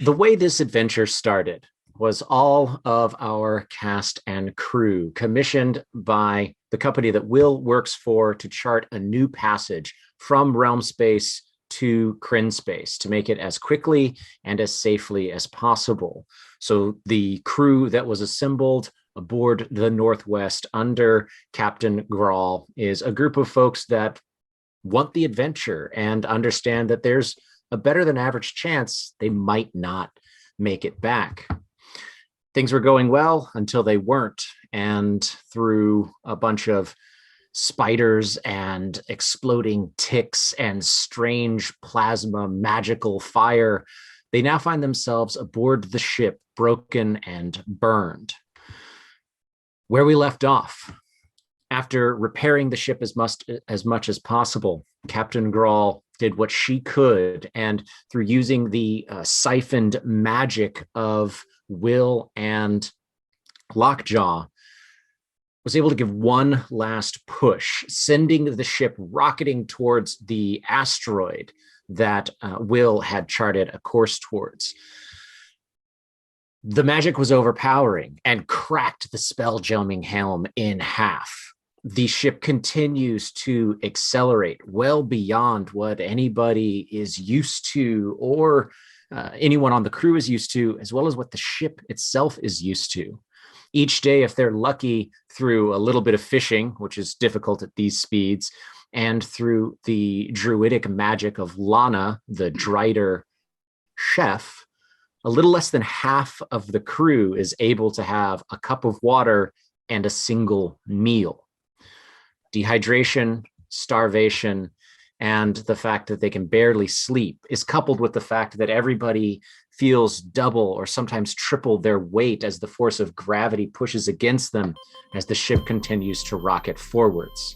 The way this adventure started was all of our cast and crew commissioned by the company that Will works for to chart a new passage from realm space to Kryn space to make it as quickly and as safely as possible. So the crew that was assembled aboard the Northwest under Captain Grawl is a group of folks that want the adventure and understand that there's a better than average chance they might not make it back. Things were going well until they weren't. And through a bunch of spiders and exploding ticks and strange plasma magical fire, they now find themselves aboard the ship, broken and burned. Where we left off, after repairing the ship as much as possible, Captain Grawl did what she could, and through using the siphoned magic of Will and Lockjaw, was able to give one last push, sending the ship rocketing towards the asteroid that Will had charted a course towards. The magic was overpowering and cracked the spelljamming helm in half. The ship continues to accelerate well beyond what anybody is used to or anyone on the crew is used to, as well as what the ship itself is used to. Each day, if they're lucky, through a little bit of fishing, which is difficult at these speeds, and through the druidic magic of Lana, the Drider chef, a little less than half of the crew is able to have a cup of water and a single meal. Dehydration, starvation, and the fact that they can barely sleep is coupled with the fact that everybody feels double or sometimes triple their weight as the force of gravity pushes against them as the ship continues to rocket forwards.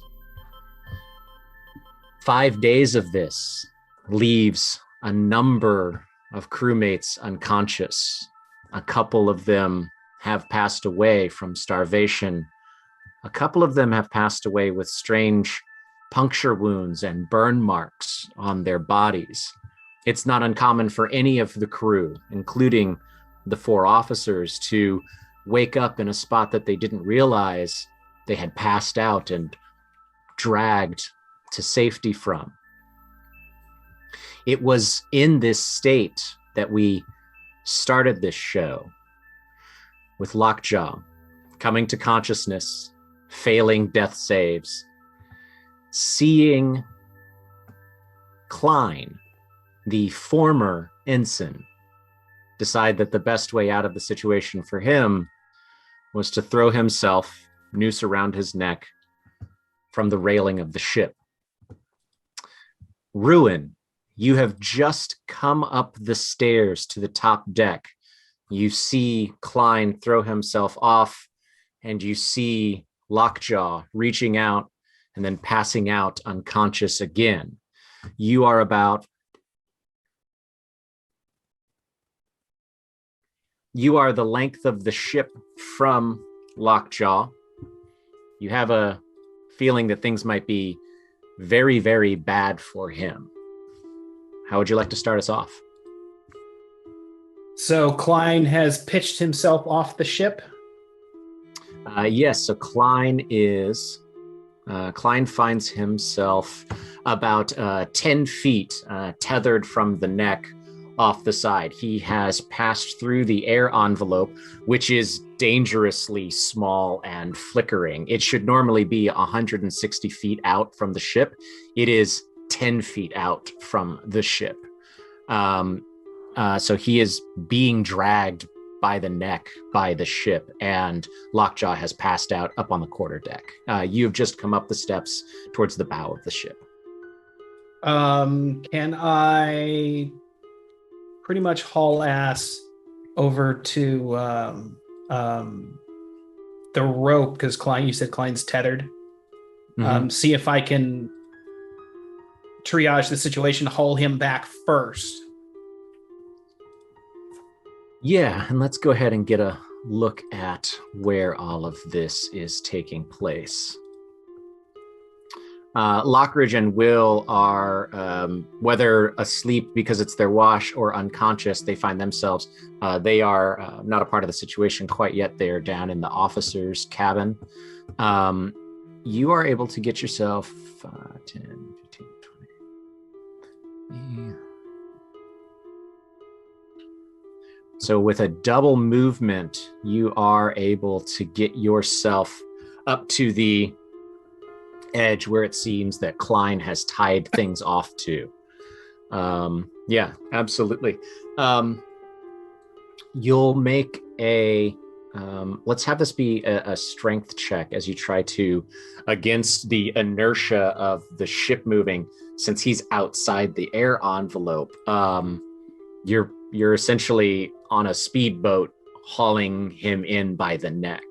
5 days of this leaves a number of crewmates unconscious. A couple of them have passed away from starvation. A couple of them have passed away with strange puncture wounds and burn marks on their bodies. It's not uncommon for any of the crew, including the 4 officers, to wake up in a spot that they didn't realize they had passed out and dragged to safety from. It was in this state that we started this show, with Lockjaw coming to consciousness, failing death saves, seeing Klein, the former ensign, decide that the best way out of the situation for him was to throw himself, noose around his neck, from the railing of the ship. Ruin, you have just come up the stairs to the top deck. You see Klein throw himself off, and you see Lockjaw reaching out and then passing out unconscious again. You are the length of the ship from Lockjaw. You have a feeling that things might be very, very bad for him. How would you like to start us off? So Klein has pitched himself off the ship? Yes, so Klein finds himself about 10 feet tethered from the neck off the side. He has passed through the air envelope, which is dangerously small and flickering. It should normally be 160 feet out from the ship. It is 10 feet out from the ship. So he is being dragged by the neck by the ship, and Lockjaw has passed out up on the quarterdeck. You have just come up the steps towards the bow of the ship. Can I pretty much haul ass over to the rope, because you said Klein's tethered. Mm-hmm. See if I can triage the situation, haul him back first. Yeah, and let's go ahead and get a look at where all of this is taking place. Lockridge and Will are, whether asleep because it's their wash or unconscious, they find themselves. They are not a part of the situation quite yet. They are down in the officer's cabin. You are able to get yourself 10, 15, 20. Yeah. So with a double movement, you are able to get yourself up to the edge where it seems that Klein has tied things off to. Yeah, absolutely. You'll make a let's have this be a strength check as you try to, against the inertia of the ship moving, since he's outside the air envelope. You're essentially on a speedboat hauling him in by the neck.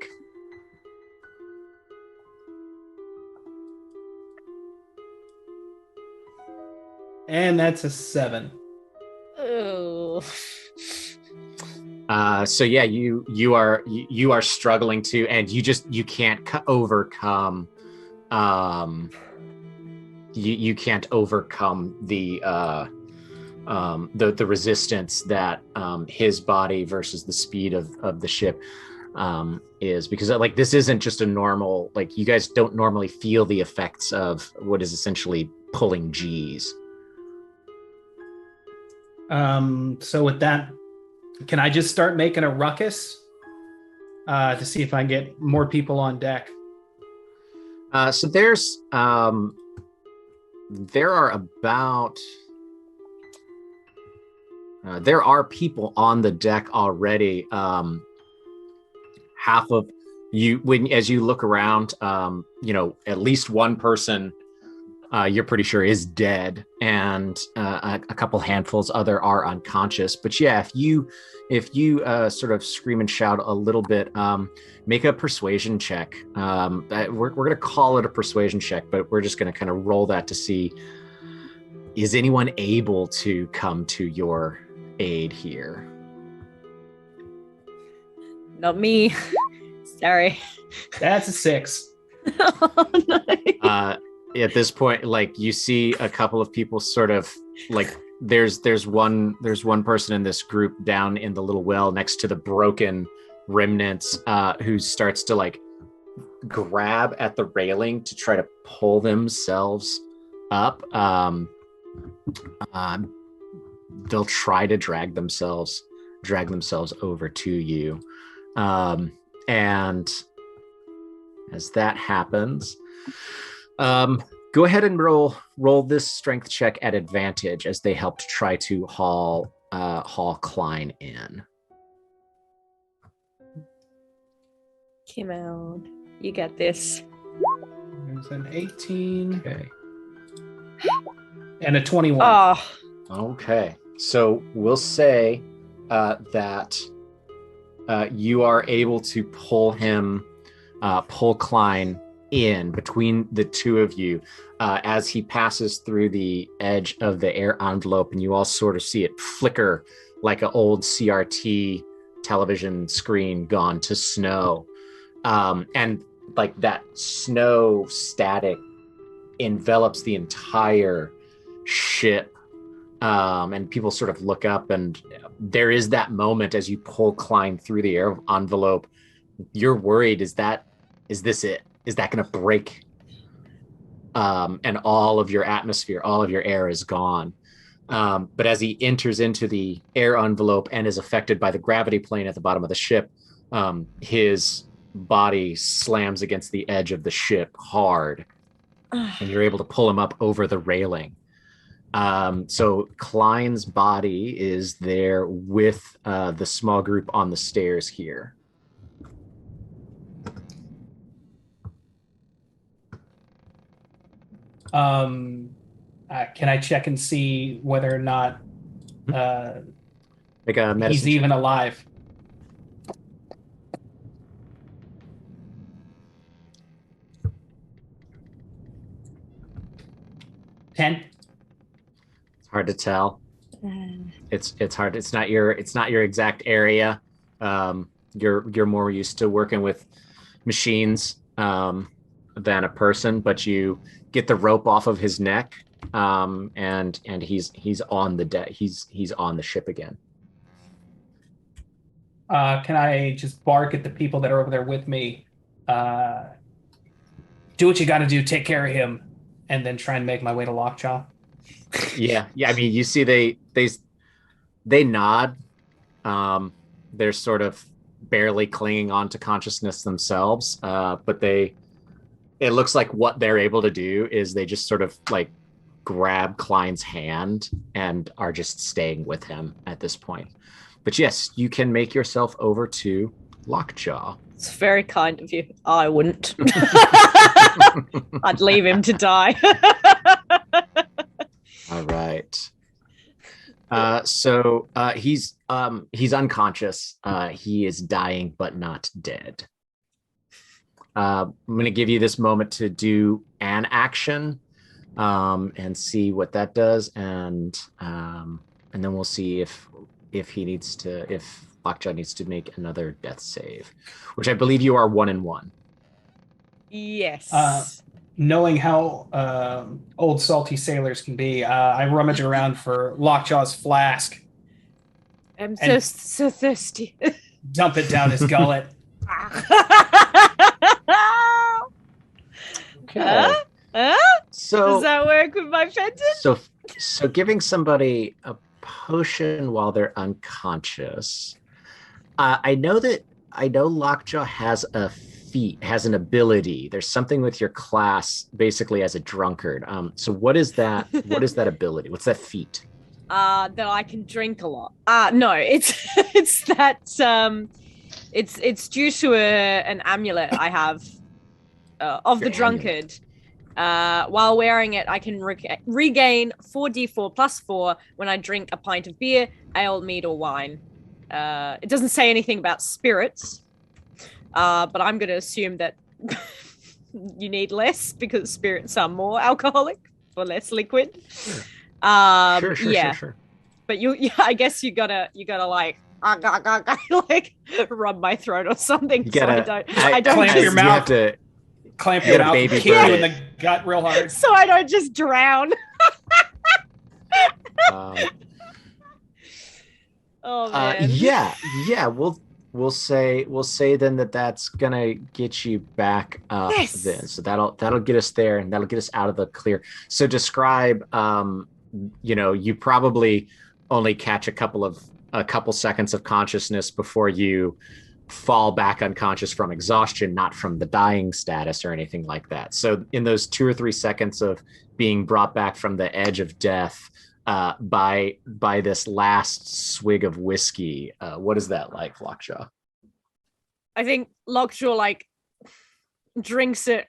And that's a 7. Oh. So yeah, you are struggling to, and you can't overcome. You can't overcome the resistance that his body versus the speed of the ship is, because like this isn't just a normal, like you guys don't normally feel the effects of what is essentially pulling G's. So with that, can I just start making a ruckus to see if I can get more people on deck? So there are about there are people on the deck already. Half of you, as you look around, at least one person you're pretty sure is dead, and a couple handfuls other are unconscious. But yeah, if you sort of scream and shout a little bit, make a persuasion check. We're going to call it a persuasion check, but we're just going to kind of roll that to see, is anyone able to come to your aid here? Not me. Sorry. That's a 6. Oh, nice. At this point, like you see a couple of people sort of like there's one person in this group down in the little well next to the broken remnants who starts to like grab at the railing to try to pull themselves up. They'll try to drag themselves over to you, and as that happens, go ahead and roll this strength check at advantage as they help to try to haul Klein in. Come on, you got this. There's an 18. Okay. And a 21. Oh. Okay, so we'll say that you are able to pull Klein in between the two of you as he passes through the edge of the air envelope, and you all sort of see it flicker like an old CRT television screen gone to snow, and like that snow static envelops the entire ship, and people sort of look up, and there is that moment as you pull Klein through the air envelope. You're worried, is this it? Is that going to break? And all of your atmosphere, all of your air is gone. But as he enters into the air envelope and is affected by the gravity plane at the bottom of the ship, his body slams against the edge of the ship hard, and you're able to pull him up over the railing. So Klein's body is there with the small group on the stairs here. Can I check and see whether or not Make a medicine he's even check. alive? Ten. It's hard to tell. It's hard. It's not your exact area. You're more used to working with machines than a person, but you get the rope off of his neck, and he's on the deck. He's on the ship again. Can I just bark at the people that are over there with me? Do what you got to do. Take care of him, and then try and make my way to Lockjaw. Yeah. I mean, you see, they nod. They're sort of barely clinging on to consciousness themselves, but it looks like what they're able to do is they just sort of like grab Klein's hand and are just staying with him at this point. But yes, you can make yourself over to Lockjaw. It's very kind of you. I wouldn't. I'd leave him to die. All right. So he's unconscious. He is dying, but not dead. I'm going to give you this moment to do an action, and see what that does, and then we'll see if Lockjaw needs to make another death save, which I believe you are 1-1. Yes. Knowing how old salty sailors can be, I rummage around for Lockjaw's flask. I'm so thirsty. Dump it down his gullet. Okay. So does that work with my fenton? So giving somebody a potion while they're unconscious. I know Lockjaw has an ability. There's something with your class basically as a drunkard. So what is that? What is that ability? What's that feat? That I can drink a lot. No, it's that it's due to an amulet I have of the drunkard. While wearing it, I can regain 4d4 plus 4 when I drink a pint of beer, ale, mead, or wine. It doesn't say anything about spirits, but I'm going to assume that you need less because spirits are more alcoholic or less liquid. Sure. Sure. But I guess you gotta like like rub my throat or something. I don't clamp your mouth. You have to clamp your mouth and kick you in the gut real hard, so I don't just drown. Oh man. Yeah. We'll say then that's gonna get you back up. Yes. Then. So that'll get us there, and that'll get us out of the clear. So describe. You probably only catch a couple seconds of consciousness before you fall back unconscious from exhaustion, not from the dying status or anything like that. So in those 2 or 3 seconds of being brought back from the edge of death by this last swig of whiskey, what is that like, Lockjaw? I think Lockjaw like drinks it,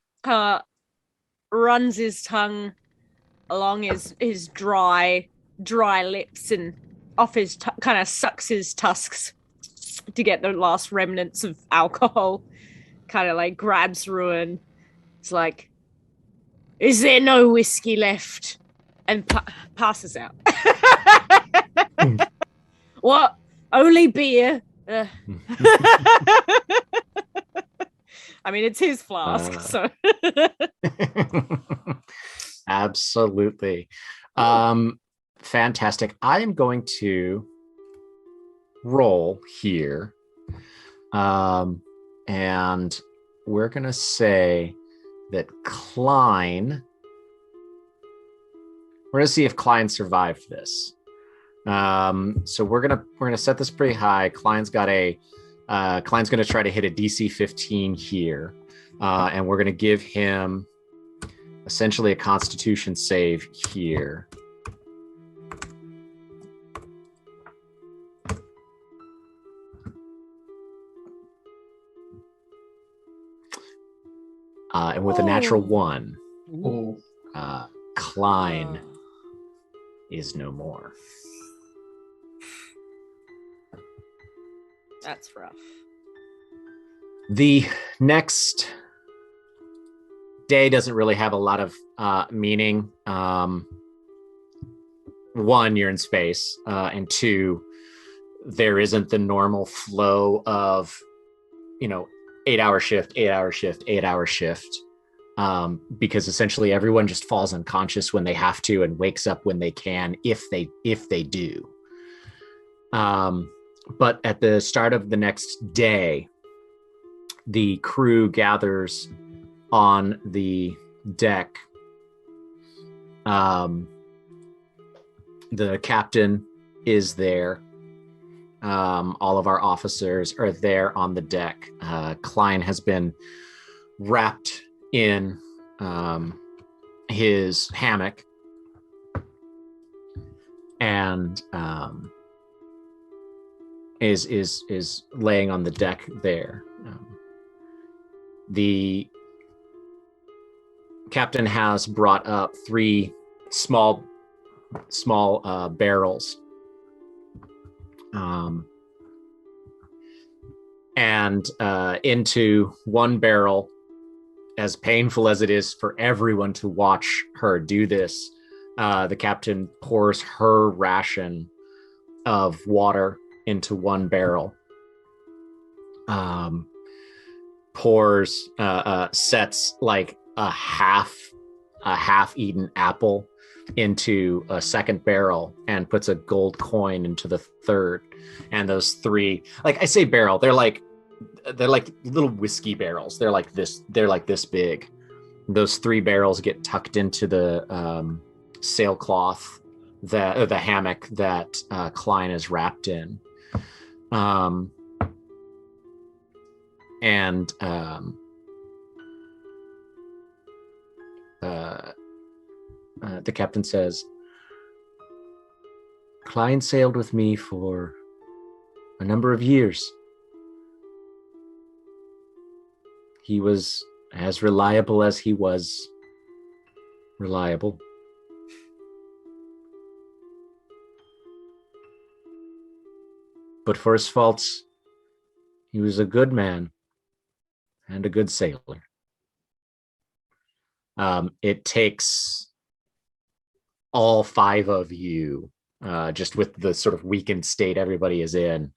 runs his tongue along his dry lips and off his kind of sucks his tusks to get the last remnants of alcohol, kind of like grabs Ruin. It's like, is there no whiskey left? And passes out. What? Only beer? I mean, it's his flask, so. Absolutely. Fantastic. I am going to roll here. And we're going to say that Klein, we're going to see if Klein survived this. So we're going to set this pretty high. Klein's going to try to hit a DC 15 here. And we're going to give him essentially a Constitution save here. And with a natural 1, Klein is no more. That's rough. The next day doesn't really have a lot of meaning. 1, you're in space, and 2, there isn't the normal flow of 8-hour shift, 8-hour shift, 8-hour shift. because essentially everyone just falls unconscious when they have to and wakes up when they can, if they do. But at the start of the next day, the crew gathers on the deck. The captain is there. All of our officers are there on the deck. Klein has been wrapped in his hammock and is laying on the deck there. The captain has brought up 3 small barrels, and into one barrel, as painful as it is for everyone to watch her do this, the captain pours her ration of water into one barrel, sets like a half-eaten apple into a second barrel, and puts a gold coin into the third. And those 3, like I say barrel, they're like little whiskey barrels. They're like this big. Those 3 barrels get tucked into the sailcloth, the hammock that Klein is wrapped in. The captain says, Klein sailed with me for a number of years. He was as reliable as he was reliable. But for his faults, he was a good man and a good sailor. It takes all 5 of you, just with the sort of weakened state everybody is in,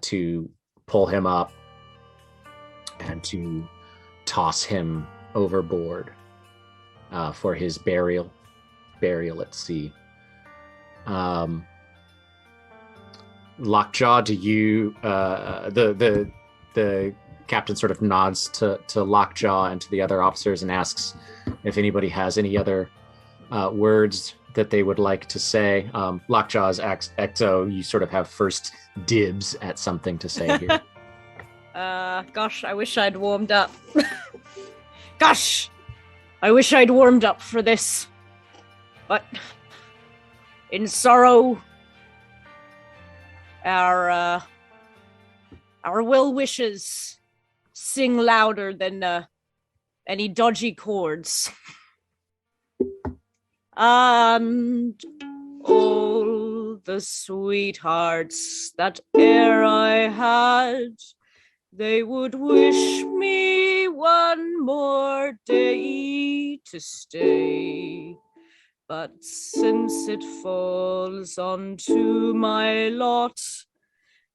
to pull him up and to toss him overboard for his burial at sea. Lockjaw, do you the captain sort of nods to Lockjaw and to the other officers and asks if anybody has any other words that they would like to say. Lockjaw's Ecto, you sort of have first dibs at something to say here. Gosh, I wish I'd warmed up. Gosh, I wish I'd warmed up for this. But in sorrow, our well wishes sing louder than any dodgy chords. And all the sweethearts that e'er I had, they would wish me one more day to stay. But since it falls onto my lot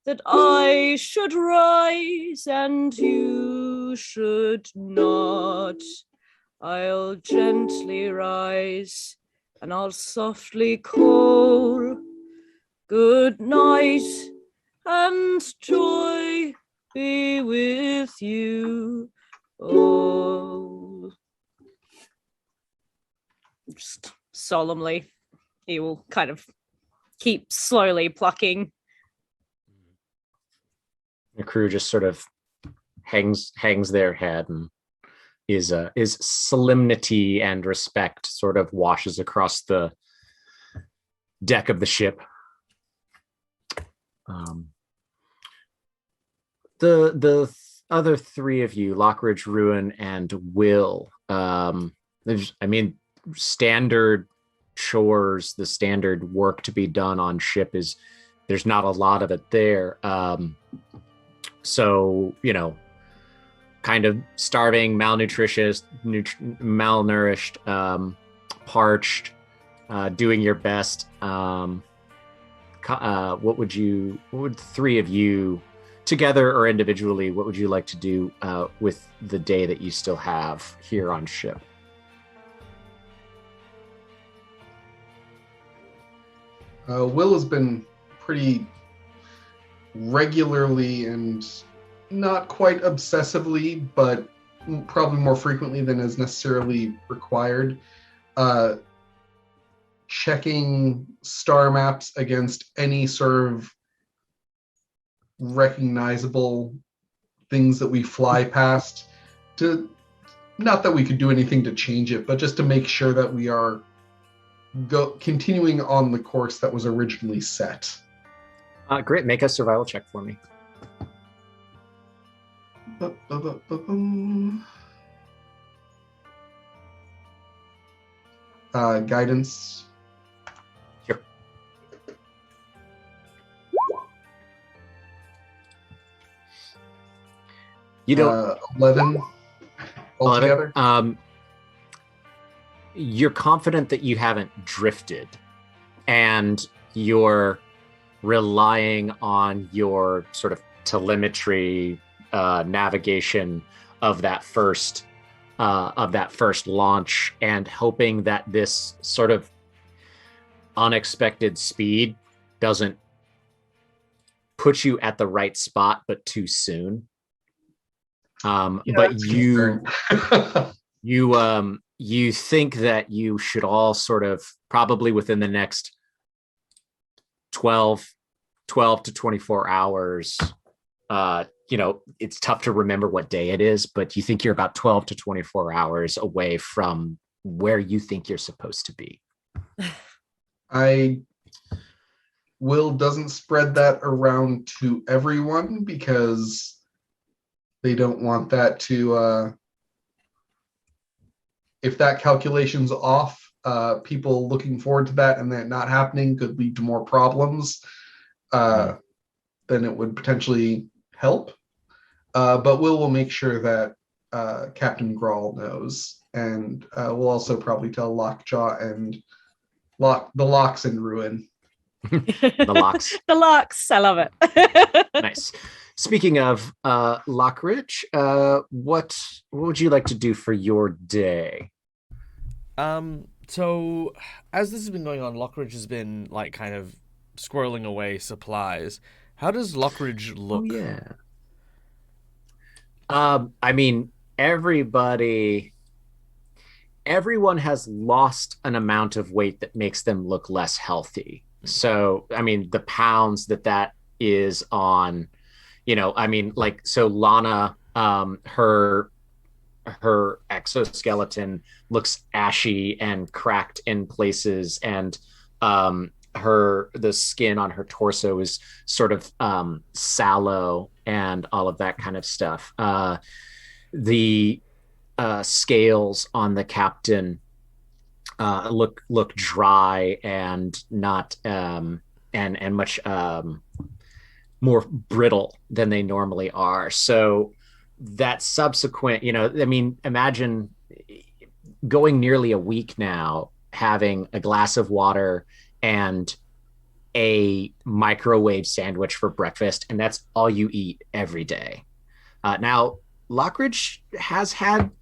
that I should rise and you should not, I'll gently rise and I'll softly call, good night and joy be with you all. Just solemnly, he will kind of keep slowly plucking. The crew just sort of hangs their head, and is solemnity and respect sort of washes across the deck of the ship. The other 3 of you, Lockridge, Ruin, and Will, standard chores, the standard work to be done on ship is, there's not a lot of it there. So, kind of starving, malnourished, parched, doing your best. What would 3 of you together or individually, what would you like to do with the day that you still have here on ship? Will has been pretty regularly and not quite obsessively, but probably more frequently than is necessarily required, checking star maps against any sort of recognizable things that we fly past, to not that we could do anything to change it, but just to make sure that we are continuing on the course that was originally set. Great. Make a survival check for me. Guidance. Sure. You don't 11 altogether. 11. You're confident that you haven't drifted, and you're relying on your sort of telemetry navigation of that first launch, and hoping that this sort of unexpected speed doesn't put you at the right spot but too soon. But you think that you should all sort of probably within the next 12 to 24 hours, it's tough to remember what day it is, but you think you're about 12 to 24 hours away from where you think you're supposed to be. Will doesn't spread that around to everyone because they don't want that to, if that calculation's off, people looking forward to that and that not happening could lead to more problems. Then it would potentially help. But will make sure that Captain Grawl knows, and we'll also probably tell Lockjaw and the Locks in Ruin. The Locks. The Locks. I love it. Nice. Speaking of Lockridge, what would you like to do for your day? So as this has been going on, Lockridge has been like kind of squirreling away supplies. How does Lockridge look? Oh, yeah. I mean, everyone has lost an amount of weight that makes them look less healthy. So, I mean, the pounds that is on, so Lana, her exoskeleton looks ashy and cracked in places, and the skin on her torso is sort of sallow and all of that kind of stuff. The scales on the captain look dry and not and much more brittle than they normally are. So that subsequent, imagine going nearly a week now, having a glass of water and a microwave sandwich for breakfast, and that's all you eat every day. Now, Lockridge has had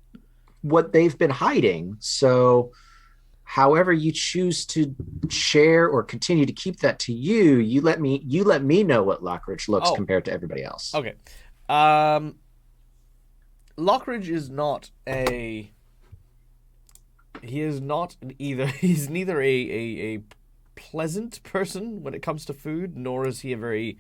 what they've been hiding, so however you choose to share or continue to keep that to you, you let me know what Lockridge looks compared to everybody else. Okay. Lockridge is not he's neither a pleasant person when it comes to food, nor is he a very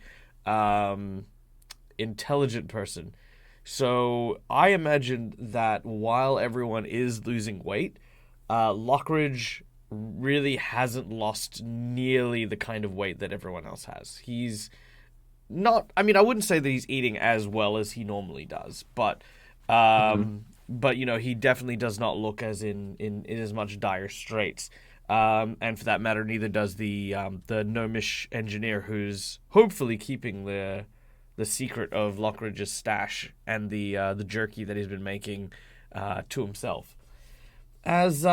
intelligent person. So I imagine that while everyone is losing weight, Lockridge really hasn't lost nearly the kind of weight that everyone else has. He's not, I wouldn't say that he's eating as well as he normally does, but he definitely does not look as in as much dire straits. And for that matter, neither does the gnomish engineer who's hopefully keeping the secret of Lockridge's stash and the jerky that he's been making to himself. As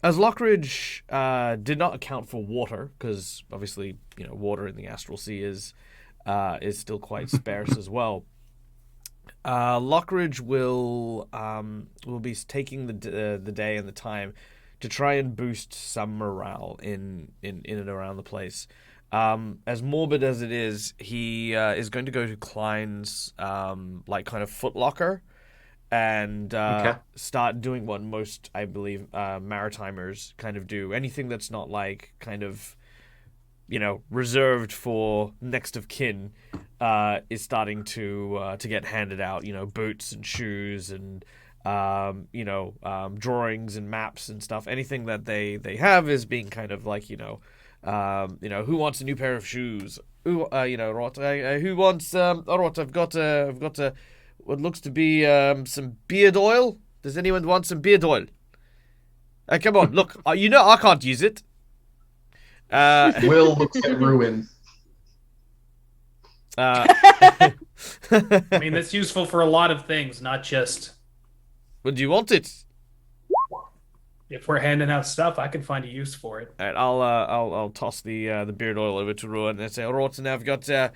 Lockridge did not account for water, because obviously water in the Astral Sea is is still quite sparse as well. Lockridge will be taking the day and the time to try and boost some morale in and around the place. As morbid as it is, he is going to go to Klein's like kind of footlocker and start doing what most, I believe, Maritimers kind of do. Anything that's not like kind of, reserved for next of kin is starting to get handed out. Boots and shoes and drawings and maps and stuff. Anything that they have is being kind of like who wants a new pair of shoes? Who who wants Rot? I've got what looks to be some beard oil. Does anyone want some beard oil? Come on, look. I can't use it. Will looks at Ruin. I mean, that's useful for a lot of things, not just. Would you want it? If we're handing out stuff, I can find a use for it. All right, I'll toss the beard oil over to Ruin and say, all right, now I've got a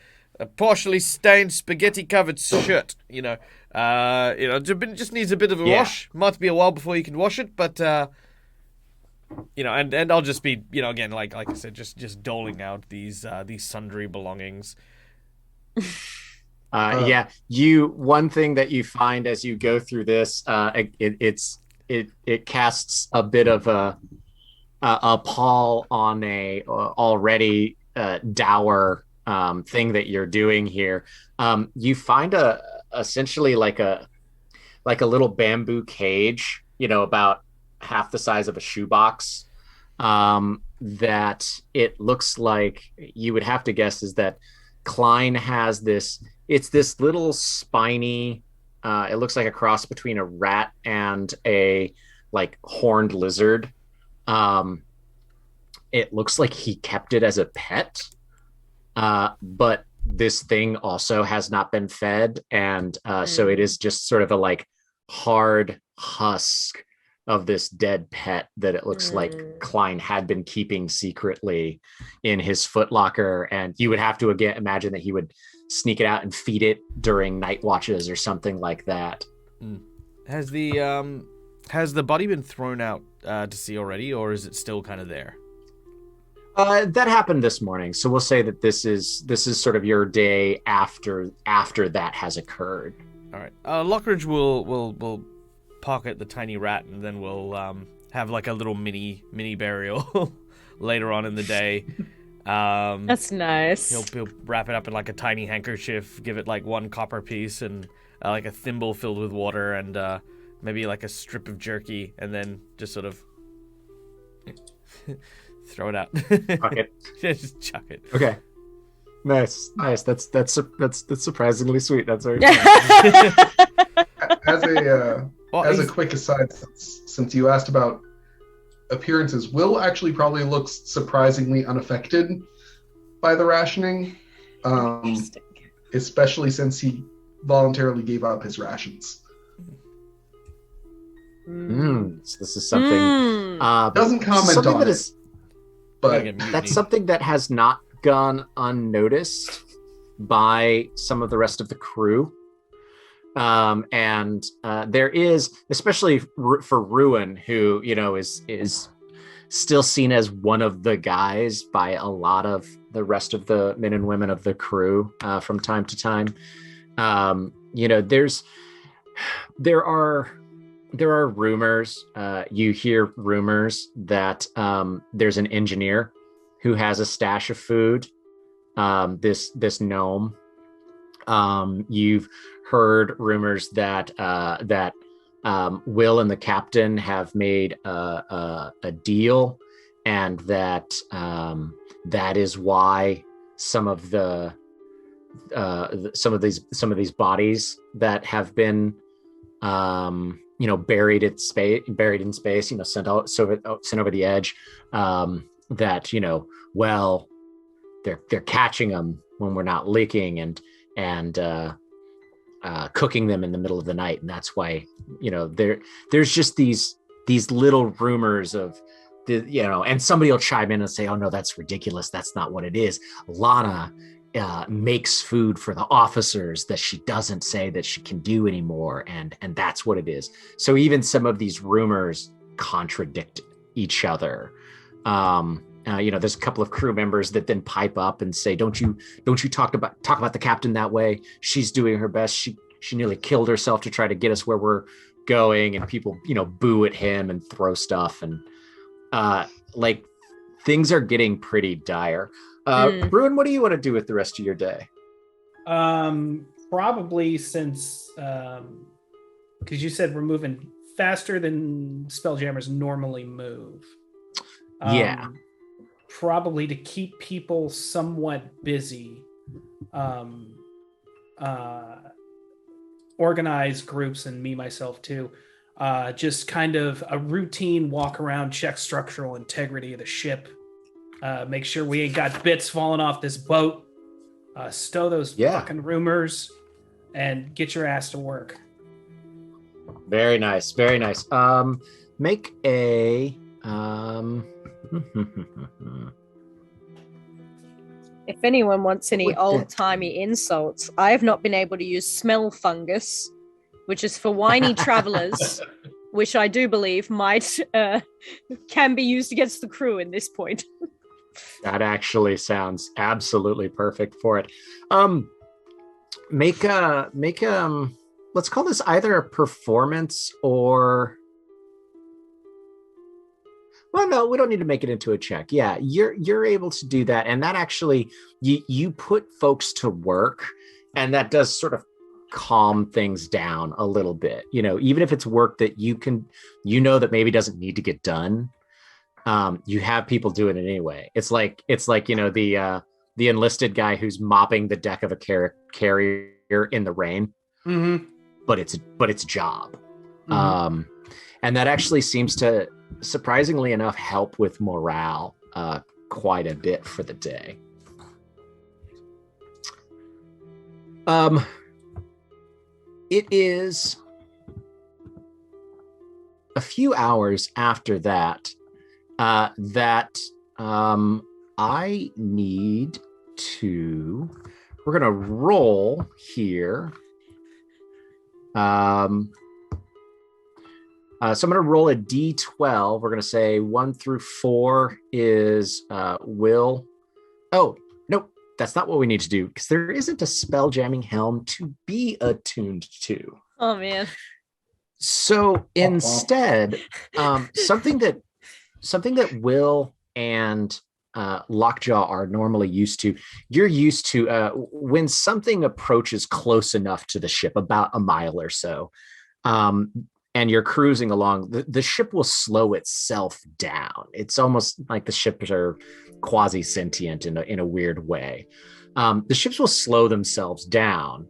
partially stained spaghetti covered shirt. Just needs a bit of a wash. Might be a while before you can wash it, but and I'll just be again like I said, just doling out these sundry belongings. One thing that you find as you go through this, it casts a bit of a pall on a already dour thing that you're doing here. You find essentially like a little bamboo cage, about half the size of a shoebox, that it looks like you would have to guess is that Klein has this. It's this little spiny. It looks like a cross between a rat and a horned lizard. It looks like he kept it as a pet, but this thing also has not been fed, and so it is just sort of a hard husk of this dead pet that it looks like Klein had been keeping secretly in his footlocker, and you would have to again imagine that he would sneak it out and feed it during night watches or something like that. Has the body been thrown out to sea already, or is it still kind of there? That happened this morning, so we'll say that this is sort of your day after that has occurred. All right, Lockridge will pocket the tiny rat, and then we'll have a little mini burial later on in the day. That's nice. He'll wrap it up in a tiny handkerchief, give it one copper piece and a thimble filled with water, and maybe a strip of jerky, and then just sort of throw it out. Chuck it. Just chuck it. Okay. Nice. That's surprisingly sweet. That's very As a quick aside, since you asked about appearances, Will actually probably looks surprisingly unaffected by the rationing, especially since he voluntarily gave up his rations. So this is something doesn't comment on it, but that's something that has not gone unnoticed by some of the rest of the crew. And there is, especially for Ruin, who is still seen as one of the guys by a lot of the rest of the men and women of the crew from time to time. There are rumors. You hear rumors that there's an engineer who has a stash of food. This gnome. You've heard rumors that Will and the captain have made a deal, and that that is why some of these bodies that have been buried in space, sent over the edge, that they're catching them when we're not leaking and cooking them in the middle of the night, and that's why there's just these little rumors of and somebody will chime in and say, oh no, that's ridiculous, that's not what it is. Lana makes food for the officers that she doesn't say that she can do anymore, and that's what it is. So even some of these rumors contradict each other. There's a couple of crew members that then pipe up and say, don't you talk about the captain that way. She's doing her best. She nearly killed herself to try to get us where we're going. And people, boo at him and throw stuff. And things are getting pretty dire. Bruin, what do you want to do with the rest of your day? Probably since, because you said we're moving faster than Spelljammers normally move. Yeah. Probably to keep people somewhat busy, organize groups, and me myself too. Just kind of a routine walk around, check structural integrity of the ship, make sure we ain't got bits falling off this boat, stow those fucking rumors, and get your ass to work. Very nice, very nice. Make a If anyone wants any old-timey insults, I have not been able to use smell fungus, which is for whiny travelers, which I do believe can be used against the crew in this point. That actually sounds absolutely perfect for it. Make let's call this either a performance or... Well, no, we don't need to make it into a check. Yeah, you're able to do that. And that actually, you put folks to work, and that does sort of calm things down a little bit. Even if it's work that that maybe doesn't need to get done, you have people doing it anyway. It's like the enlisted guy who's mopping the deck of a carrier in the rain, but it's a job. And that actually seems to, surprisingly enough, help with morale quite a bit for the day. It is a few hours after that that I need to... We're going to roll here. So I'm going to roll a D12. We're going to say 1 through 4 is will. Oh, nope. That's not what we need to do, because there isn't a spell jamming helm to be attuned to. Oh, man. So instead, something that Will and Lockjaw are normally used to, you're used to when something approaches close enough to the ship, about a mile or so, and you're cruising along, the ship will slow itself down. It's almost like the ships are quasi-sentient in a weird way. The ships will slow themselves down,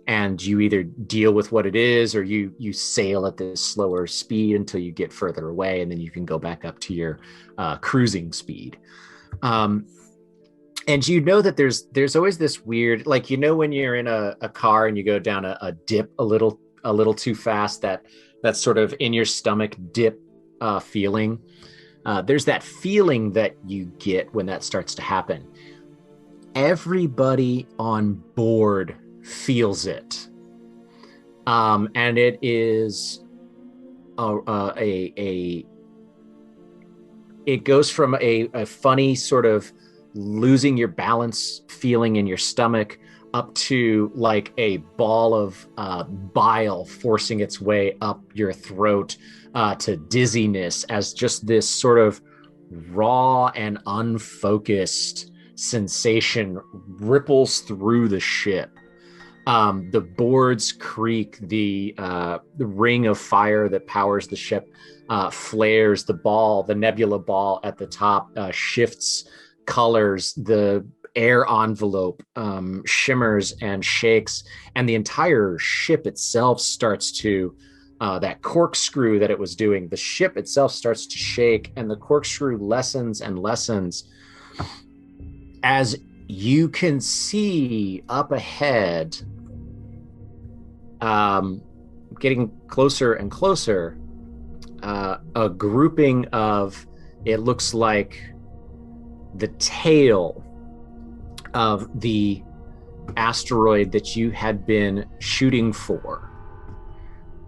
and you either deal with what it is, or you sail at this slower speed until you get further away, and then you can go back up to your cruising speed. And that there's always this weird, when you're in a car and you go down a dip a little too fast, that sort of in your stomach dip feeling. There's that feeling that you get when that starts to happen. Everybody on board feels it. And it is it goes from a funny sort of losing your balance feeling in your stomach up to like a ball of bile forcing its way up your throat, to dizziness, as just this sort of raw and unfocused sensation ripples through the ship. The boards creak, the ring of fire that powers the ship flares, the nebula ball at the top shifts colors, the air envelope shimmers and shakes, and the entire ship itself starts to that corkscrew that it was doing, the ship itself starts to shake, and the corkscrew lessens and lessens as you can see up ahead, getting closer and closer, a grouping of, it looks like the tail of the asteroid that you had been shooting for,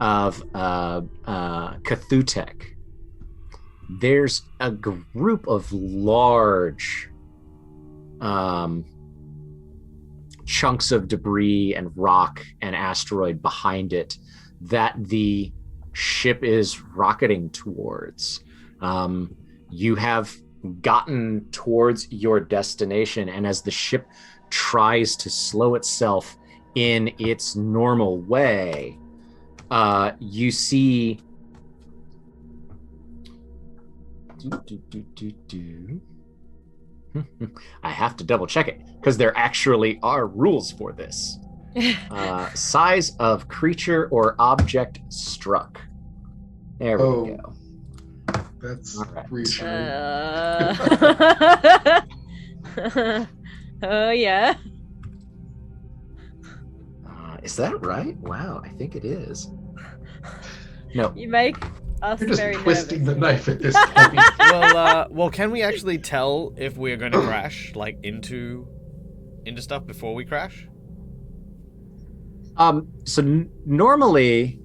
of Cthulhu, there's a group of large chunks of debris and rock and asteroid behind it that the ship is rocketing towards. You have gotten towards your destination, and as the ship tries to slow itself in its normal way, you see I have to double check it because there actually are rules for this. Size of creature or object struck. There we go. That's right. reassuring. Oh, yeah. Is that right? Wow, I think it is. No. You make us You're just very twisting nervous. the knife at this point. Well, can we actually tell if we're going to crash, like into stuff before we crash? Normally.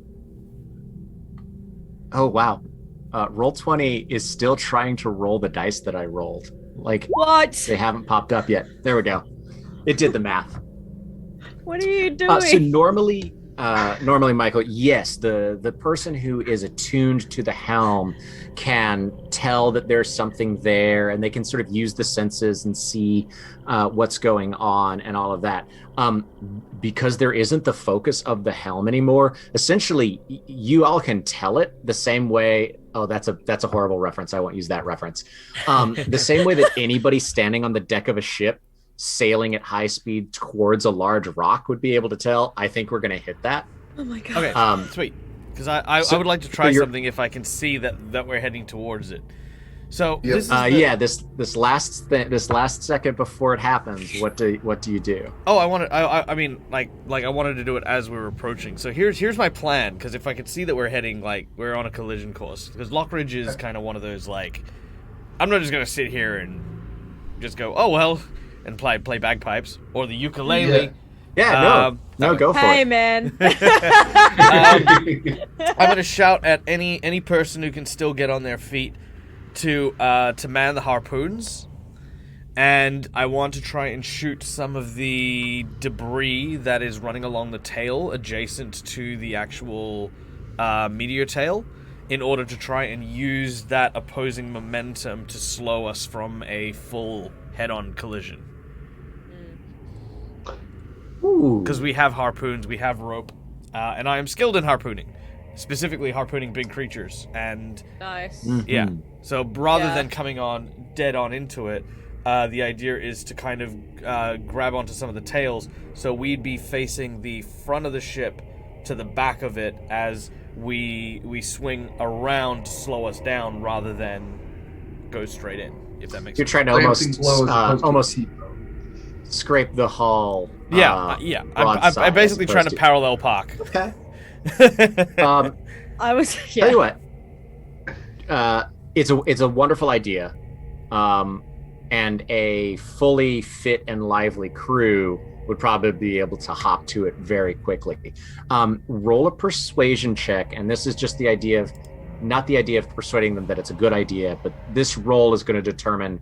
Oh wow, Roll20 is still trying to roll the dice that I rolled. Like What? they haven't popped up yet. There we go. It did the math. What are you doing? So normally, Michael, yes, the person who is attuned to the helm can tell that there's something there, and they can sort of use the senses and see what's going on and all of that. Because there isn't the focus of the helm anymore, essentially, you all can tell it the same way. Oh, that's a horrible reference. I won't use that reference. The same way that anybody standing on the deck of a ship sailing at high speed towards a large rock would be able to tell. I think we're going to hit that. Oh my god. Okay, sweet. Because I would like to try something if I can see that we're heading towards it. So Yep. this is this last second before it happens, what do you do? Oh, I wanted to do it as we were approaching. So here's my plan. Because if I could see that we're heading, like, we're on a collision course. Because Lockridge is kind of one of those, like, I'm not just gonna sit here and just go, oh well, and play bagpipes or the ukulele. Yeah, no, go for Hey it. man. I'm gonna shout at any person who can still get on their feet to man the harpoons, and I want to try and shoot some of the debris that is running along the tail adjacent to the actual meteor tail, in order to try and use that opposing momentum to slow us from a full head-on collision. Because we have harpoons, we have rope, and I am skilled in harpooning, specifically harpooning big creatures. And Nice. yeah, so rather than coming on dead on into it, the idea is to kind of grab onto some of the tails, so we'd be facing the front of the ship to the back of it as we swing around to slow us down, rather than go straight in. If that makes You're sense. trying to almost scrape the hull. I'm basically trying to parallel park. Okay. I was. Yeah. Tell you what, it's a wonderful idea, and a fully fit and lively crew would probably be able to hop to it very quickly. Roll a persuasion check, and this is just the idea of, not the idea of persuading them that it's a good idea, but this roll is going to determine,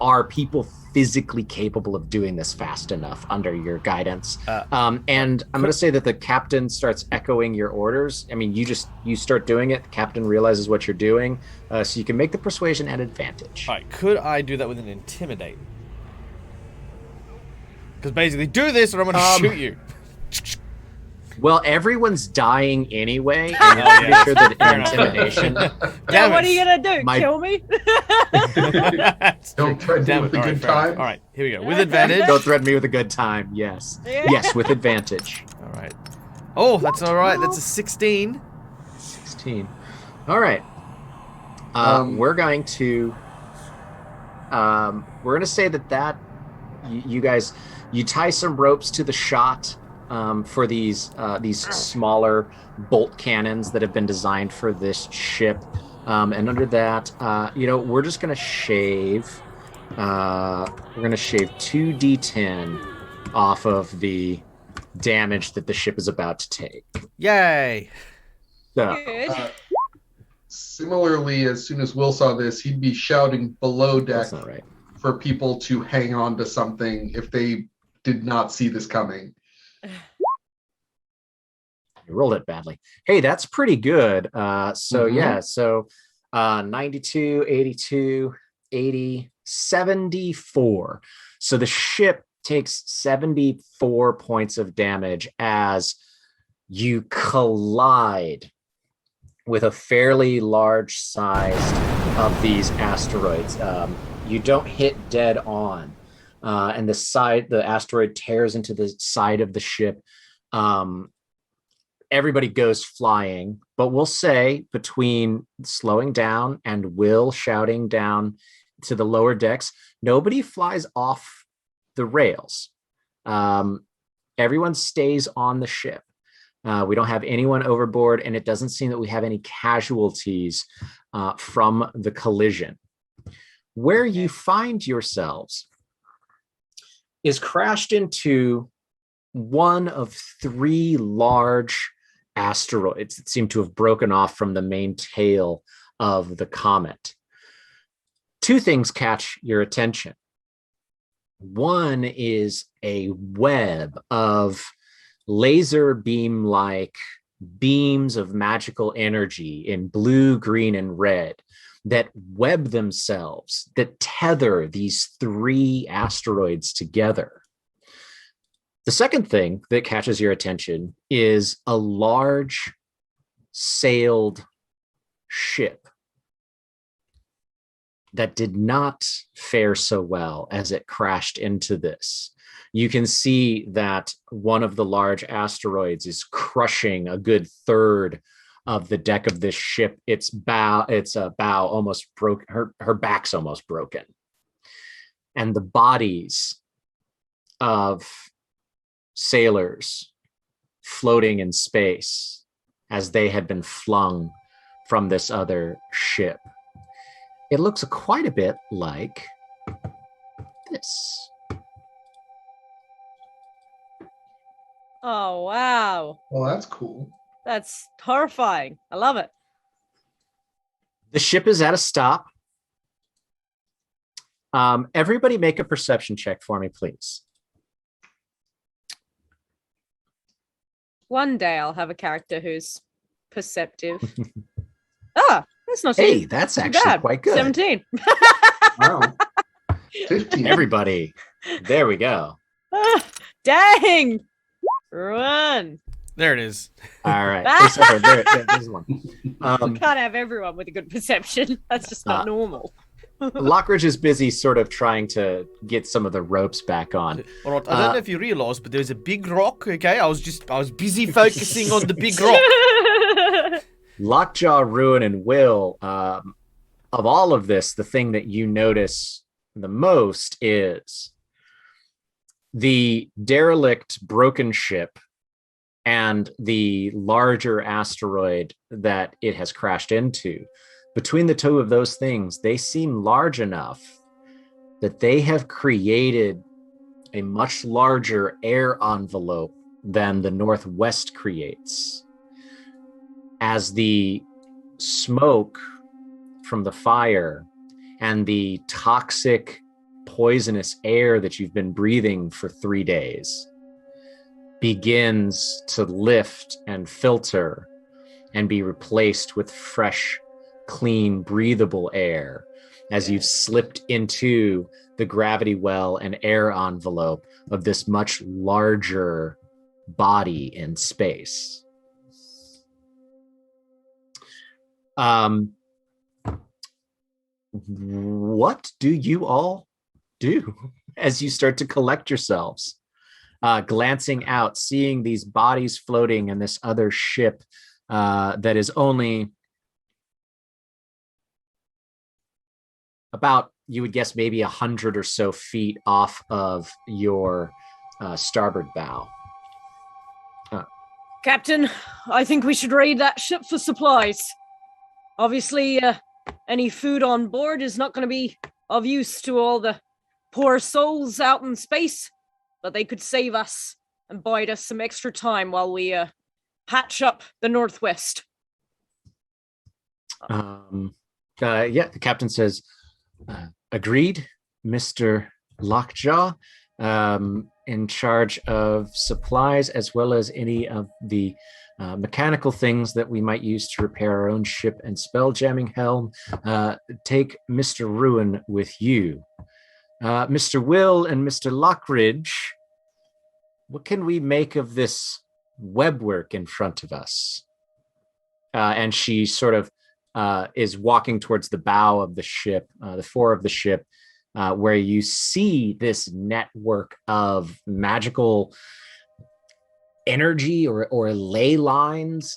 are people physically capable of doing this fast enough under your guidance? And I'm going to say that the captain starts echoing your orders. I mean, you start doing it, the captain realizes what you're doing, so you can make the persuasion at advantage. All right, could I do that with an intimidate? Because basically, do this or I'm going to shoot you. Well, everyone's dying anyway, and I'm pretty sure that an intimidation... Yeah, what are you gonna do? Kill me? Don't threaten me with a good time. All right, here we go. With advantage. Don't threaten me with a good time. Yes. Yeah. Yes, with advantage. All right. Oh, that's all right. That's a 16. 16. All right. We're going to say that you guys, you tie some ropes to the shot for these smaller bolt cannons that have been designed for this ship, and under that, we're just going to shave We're going to shave 2d10 off of the damage that the ship is about to take. Yay! So, Good. Similarly, as soon as Will saw this, he'd be shouting below deck that's not right. for people to hang on to something if they did not see this coming. You rolled it badly. Hey, that's pretty good. Mhm. So 92, 82, 80, 74. So the ship takes 74 points of damage as you collide with a fairly large size of these asteroids. You don't hit dead on, and the asteroid tears into the side of the ship. Everybody goes flying, but we'll say between slowing down and Will shouting down to the lower decks, nobody flies off the rails. Everyone stays on the ship. We don't have anyone overboard, and it doesn't seem that we have any casualties from the collision. Where you find yourselves is crashed into one of 3 large asteroids that seem to have broken off from the main tail of the comet. 2 things catch your attention. One is a web of laser beam-like beams of magical energy in blue, green, and red that web themselves, that tether these 3 asteroids together. The second thing that catches your attention is a large sailed ship that did not fare so well as it crashed into this. You can see that one of the large asteroids is crushing a good third of the deck of this ship. Its bow almost broke. Her back's almost broken. And the bodies of sailors floating in space as they had been flung from this other ship. It looks quite a bit like this. Oh, wow. Well, that's cool. That's horrifying. I love it. The ship is at a stop. Everybody make a perception check for me, please. One day I'll have a character who's perceptive. That's not Hey, that's actually bad. quite good. 17. Wow. 15. Everybody. There we go. Dang. Run. There it is. All right. There's one. Can't have everyone with a good perception. That's just not normal. Lockridge is busy sort of trying to get some of the ropes back on. All right, I don't know if you realized, but there's a big rock, okay? I was busy focusing on the big rock. Lockjaw, Ruin, and Will, of all of this, the thing that you notice the most is the derelict broken ship and the larger asteroid that it has crashed into. Between the 2 of those things, they seem large enough that they have created a much larger air envelope than the Northwest creates. As the smoke from the fire and the toxic, poisonous air that you've been breathing for 3 days begins to lift and filter and be replaced with fresh, clean, breathable air as you've slipped into the gravity well and air envelope of this much larger body in space. What do you all do as you start to collect yourselves? Glancing out, seeing these bodies floating in this other ship that is only about, you would guess, maybe 100 or so feet off of your starboard bow. Captain, I think we should raid that ship for supplies. Obviously, any food on board is not going to be of use to all the poor souls out in space, but they could save us and bide us some extra time while we patch up the Northwest. The captain says, agreed, Mr. Lockjaw, in charge of supplies as well as any of the mechanical things that we might use to repair our own ship and spell jamming helm. Take Mr. Ruin with you. Mr. Will and Mr. Lockridge, what can we make of this web work in front of us? And she sort of is walking towards the bow of the ship, the fore of the ship, where you see this network of magical energy or ley lines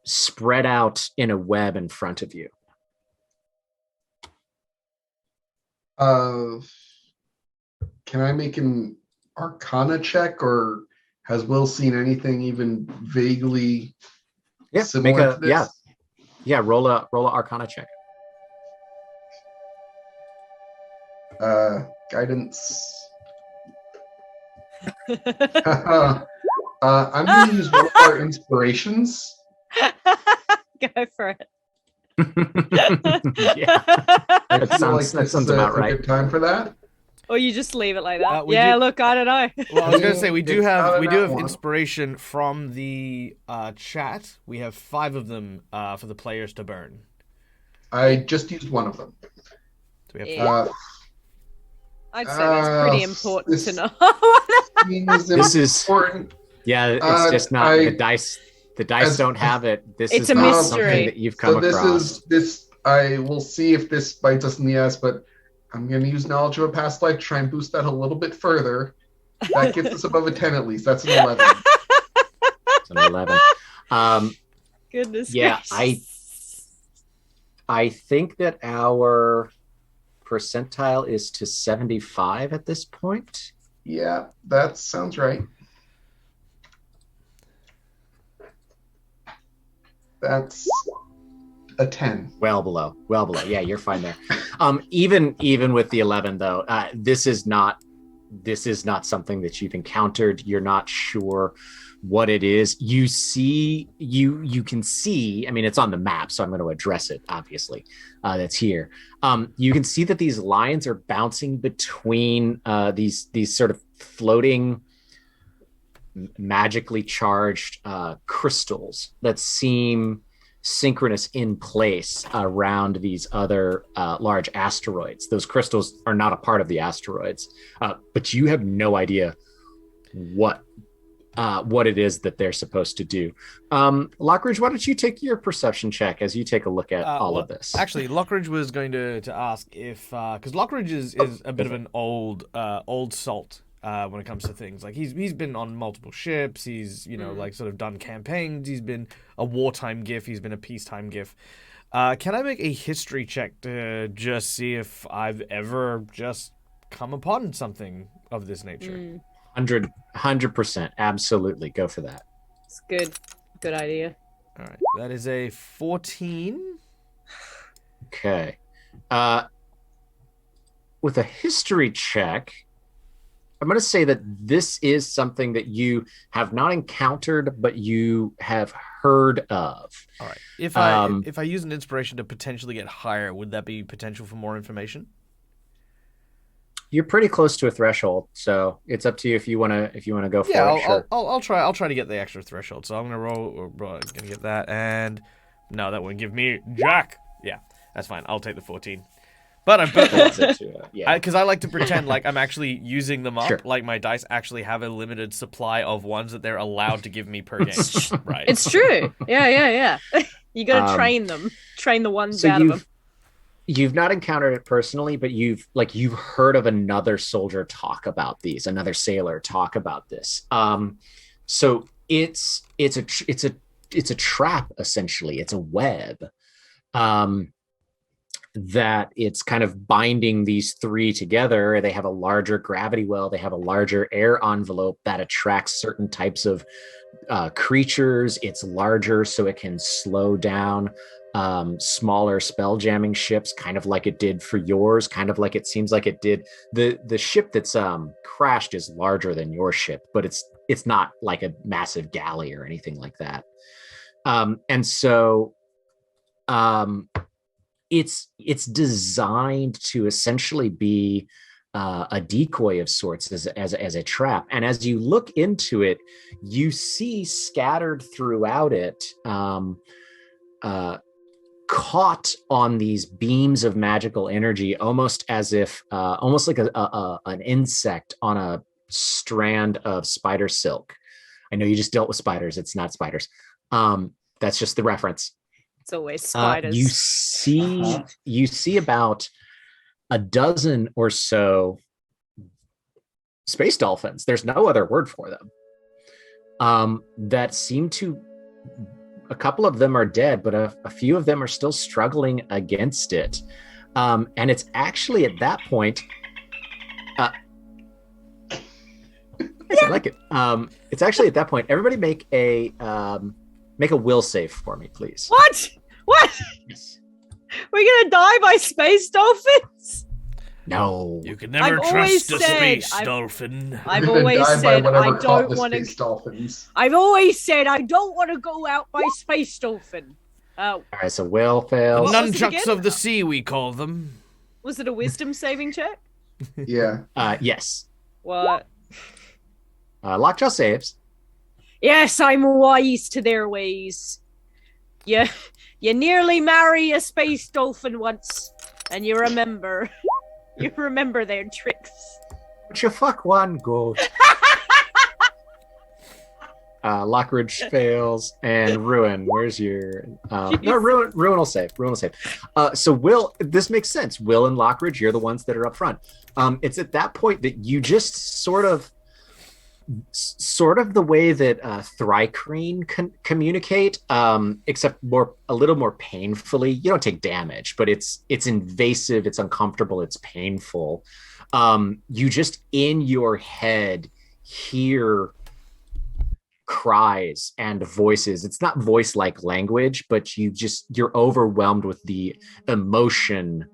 spread out in a web in front of you. Can I make an Arcana check, or has Will seen anything even vaguely similar to this? Roll a Arcana check. Guidance. I'm going to use one of our inspirations. Go for it. Yeah, that sounds about right. A good time for that. Or you just leave it like that. Look, I don't know. Well, I was going to say we do have inspiration from the chat. We have 5 of them for the players to burn. I just used one of them. So we have I'd say that's pretty important to know. This is important. Yeah, it's just not the dice. The dice don't have it. This is not something that you've come across. I will see if this bites us in the ass, but I'm going to use knowledge of a past life to try and boost that a little bit further. That gets us above a 10 at least. That's an 11. It's an 11. Goodness gracious. I think that our percentile is to 75 at this point. Yeah, that sounds right. That's a 10. Well below. Yeah, you're fine there. Even with the 11 though, this is not something that you've encountered. You're not sure what it is. You can see, I mean, it's on the map, so I'm going to address it, obviously. That's here. You can see that these lines are bouncing between these sort of floating, magically charged crystals that seem synchronous in place around these other large asteroids. Those crystals are not a part of the asteroids, but you have no idea what it is that they're supposed to do. Lockridge, why don't you take your perception check as you take a look at all of this? Actually, Lockridge was going to ask if, because Lockridge is a bit of an old salt when it comes to things. Like he's been on multiple ships. He's like sort of done campaigns. He's been a wartime GIF. He's been a peacetime GIF. Can I make a history check to just see if I've ever just come upon something of this nature? 100%. Absolutely. Go for that. It's good idea. All right. That is a 14. Okay. With a history check, I'm going to say that this is something that you have not encountered, but you have heard of. All right. If I use an inspiration to potentially get higher, would that be potential for more information? You're pretty close to a threshold, so it's up to you if you want to go for it. Sure. I'll try to get the extra threshold. So I'm gonna roll. Gonna get that, and no, that wouldn't give me jack. Yeah, that's fine. I'll take the 14. But because I like to pretend like I'm actually using them up. Sure. Like my dice actually have a limited supply of ones that they're allowed to give me per game. Right. It's true. Yeah. You got to train them. Train the ones out of them. You've not encountered it personally, but you've heard of another soldier talk about these, another sailor talk about this. So it's a trap essentially. It's a web that it's kind of binding these 3 together. They have a larger gravity well. They have a larger air envelope that attracts certain types of creatures. It's larger, so it can slow down smaller spell jamming ships, kind of like it did for yours, kind of like it seems like it did. The ship that's crashed is larger than your ship, but it's not like a massive galley or anything like that. And so it's designed to essentially be a decoy of sorts as a trap. And as you look into it, you see scattered throughout it, caught on these beams of magical energy, almost as if, almost like an insect on a strand of spider silk. I know you just dealt with spiders. It's not spiders. That's just the reference. It's always spiders. You see about a dozen or so space dolphins. There's no other word for them. That seem to, a couple of them are dead, but a few of them are still struggling against it. And it's actually at that point, I like it. It's actually at that point, everybody make a will save for me, please. What? Yes. We're gonna die by space dolphins? No. You can never trust a space dolphin. I've always said I don't want to. Dolphins. I've always said I don't want to go out by space dolphin. All right, so will fails. Nunchucks of the sea, we call them. Was it a wisdom saving check? Yeah. Yes. What? Lockjaw saves. Yes, I'm wise to their ways. You nearly marry a space dolphin once, and you remember their tricks. But you fuck one goat. Lockridge fails, and Ruin. Where's your? No, Ruin will save. So Will, this makes sense. Will and Lockridge, you're the ones that are up front. It's at that point that you just sort of the way that Thrycreen communicate, except a little more painfully. You don't take damage, but it's invasive, it's uncomfortable, it's painful. You just in your head hear cries and voices. It's not voice-like language, but you're overwhelmed with the emotion,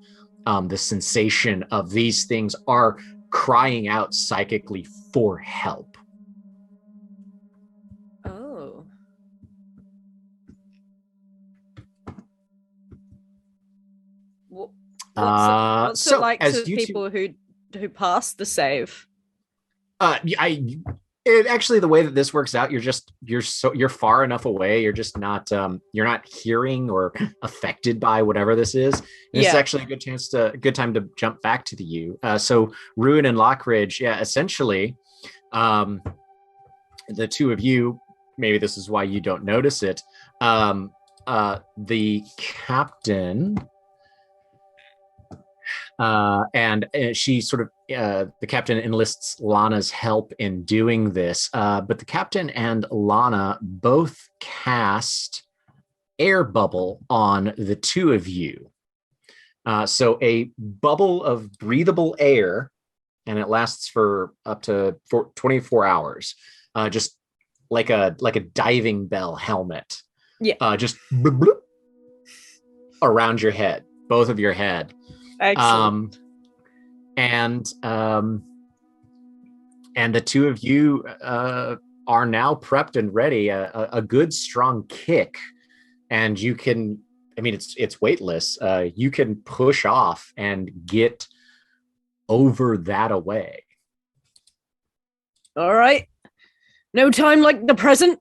the sensation of these things are crying out psychically for help. What's it like to people who passed the save? Actually, the way that this works out, you're far enough away. You're just not you're not hearing or affected by whatever this is. It's actually a good time to jump back to the U. So Ruin and Lockridge, essentially, the two of you. Maybe this is why you don't notice it. The captain. And she sort of, the captain enlists Lana's help in doing this. But the captain and Lana both cast air bubble on the two of you. So a bubble of breathable air, and it lasts for up to 24 hours. Just like a diving bell helmet. Yeah. Just bloop, bloop, around your head, both of your head. Excellent. And the two of you are now prepped and ready. A good strong kick, and you can. I mean, it's weightless. You can push off and get over that away. All right. No time like the present.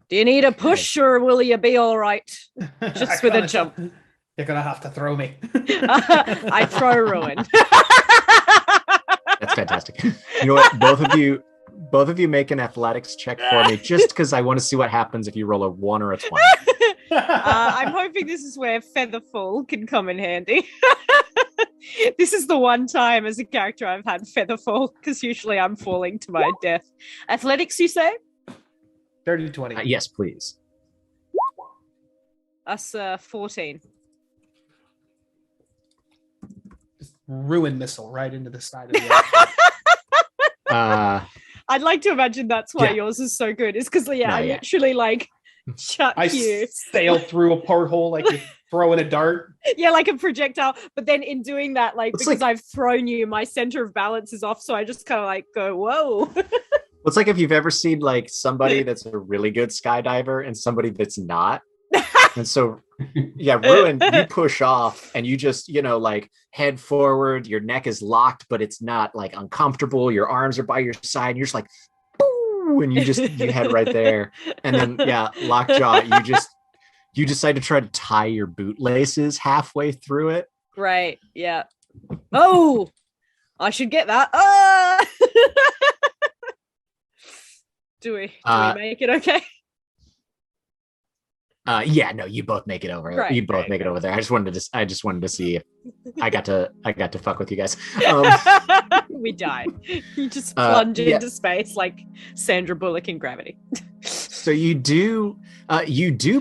Do you need a push, or will you be all right? Just with a jump. You're gonna have to throw me. I throw Ruin. That's fantastic. You know what? Both of you make an athletics check for me, just because I want to see what happens if you roll a 1 or a 20. I'm hoping this is where Featherfall can come in handy. This is the one time as a character I've had Featherfall, because usually I'm falling to my death. Athletics, you say? 30-20. Yes, please. Us 14. Ruin missile right into the side of the I'd like to imagine that's why yours is so good. It's because I literally Chuck I you. sail through a porthole like you're throwing a dart. Yeah, like a projectile. But then in doing that, like It's because like- I've thrown you, my center of balance is off. So I just kind of like go, whoa. It's like if you've ever seen like somebody that's a really good skydiver and somebody that's not. And so, yeah, Ruin, you push off and you just, like head forward. Your neck is locked, but it's not like uncomfortable. Your arms are by your side. And you're just like, boo, and you head right there. And then, yeah, Lockjaw, you decide to try to tie your bootlaces halfway through it. Right. Yeah. Oh, I should get that. Ah! Do we make it okay? Yeah, no, you both make it over. Right, You both right, make it right. over there. I just wanted to see if I got to fuck with you guys. We die. You just Uh, plunge yeah. into space like Sandra Bullock in Gravity. So you do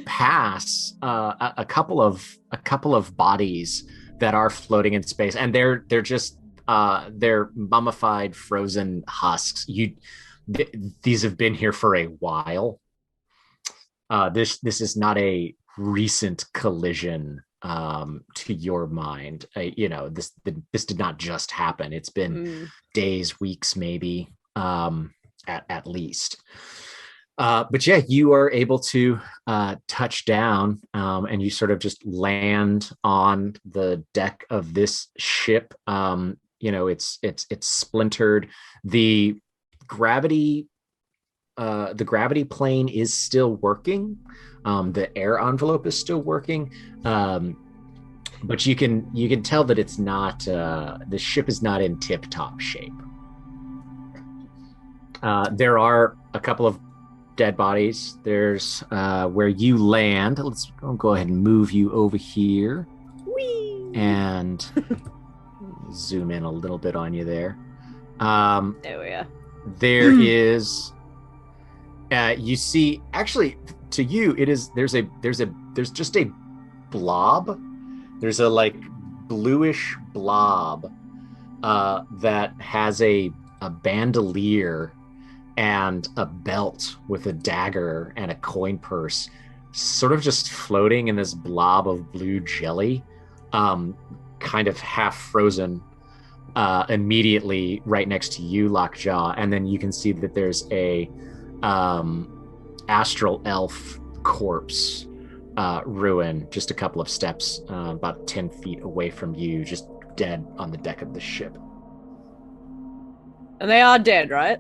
pass a couple of bodies that are floating in space, and they're just they're mummified, frozen husks. These have been here for a while. This is not a recent collision to your mind. This did not just happen. It's been days, weeks, maybe at least. But yeah, you are able to touch down and you sort of just land on the deck of this ship. It's splintered. The gravity plane is still working. The air envelope is still working. But you can tell that it's not the ship is not in tip-top shape. There are a couple of dead bodies. There's where you land. Let's go ahead and move you over here. Whee! And zoom in a little bit on you there. There we are. There is you see, actually, to you it is there's just a blob. There's a like bluish blob that has a bandolier and a belt with a dagger and a coin purse, sort of just floating in this blob of blue jelly, kind of half frozen, immediately right next to you, Lockjaw. And then you can see that there's a astral elf corpse, Ruin, just a couple of steps, about 10 feet away from you, just dead on the deck of the ship. And they are dead, right?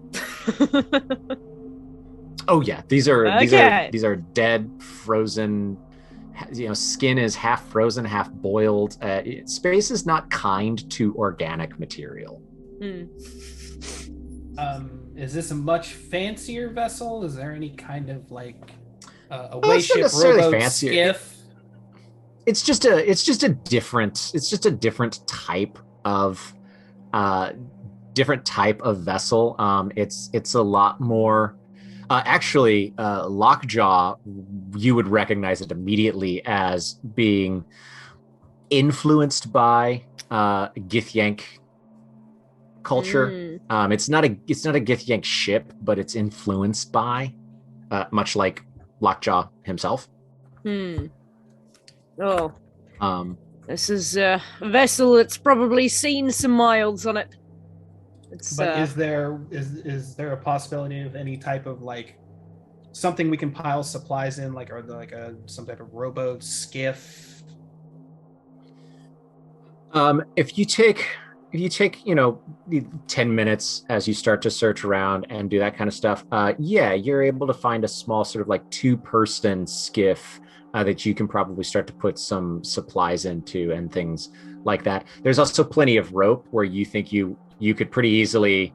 Oh yeah, these are Okay. dead, frozen. Skin is half frozen, half boiled. Space is not kind to organic material. Is this a much fancier vessel? Is there any kind of like a It's not wayship, necessarily rowboat, fancier. skiff? It's just a different type of vessel. It's a lot more. Actually, Lockjaw, you would recognize it immediately as being influenced by Githyank culture. It's not a Githyank ship, but it's influenced by, much like Lockjaw himself. Oh. This is a vessel that's probably seen some miles on it. But is there a possibility of any type of like something we can pile supplies in, like some type of rowboat, skiff? If you take 10 minutes as you start to search around and do that kind of stuff, you're able to find a small sort of like 2-person skiff that you can probably start to put some supplies into and things like that. There's also plenty of rope where you think you could pretty easily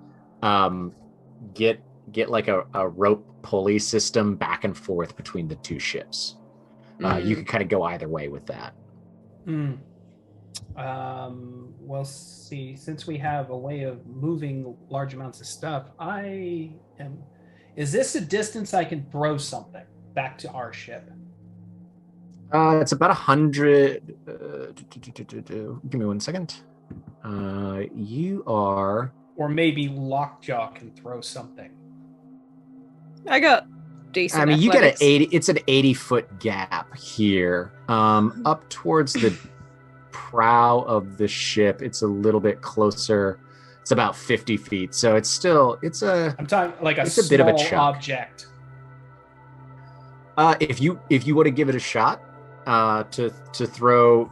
get like a rope pulley system back and forth between the two ships. You could kind of go either way with that. Well, see, since we have a way of moving large amounts of stuff, is this a distance I can throw something back to our ship? It's about 100. Give me 1 second. You are. Or maybe Lockjaw can throw something. I got decent. I mean, you get athletics. it's an 80-foot gap here. Up towards the prow of the ship, it's a little bit closer. It's about 50 feet. So it's I'm talking like it's a bit of a small chunk. object. If you want to give it a shot, to throw,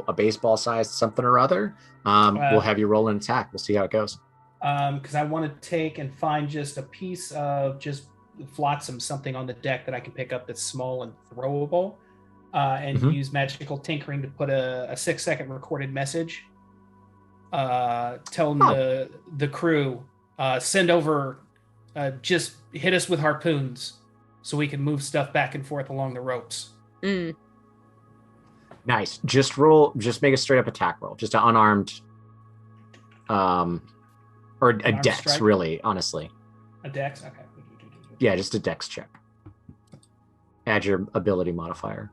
a baseball sized something or other, we'll have you roll an attack. We'll see how it goes. Because I want to take and find just a piece of just flotsam, something on the deck that I can pick up that's small and throwable, and use magical tinkering to put a 6-second recorded message telling the crew, send over, just hit us with harpoons so we can move stuff back and forth along the ropes. Nice. Just make a straight up attack roll, just an unarmed, or a dex, strike? really, honestly. A dex? Okay. Yeah, just a dex check. Add your ability modifier.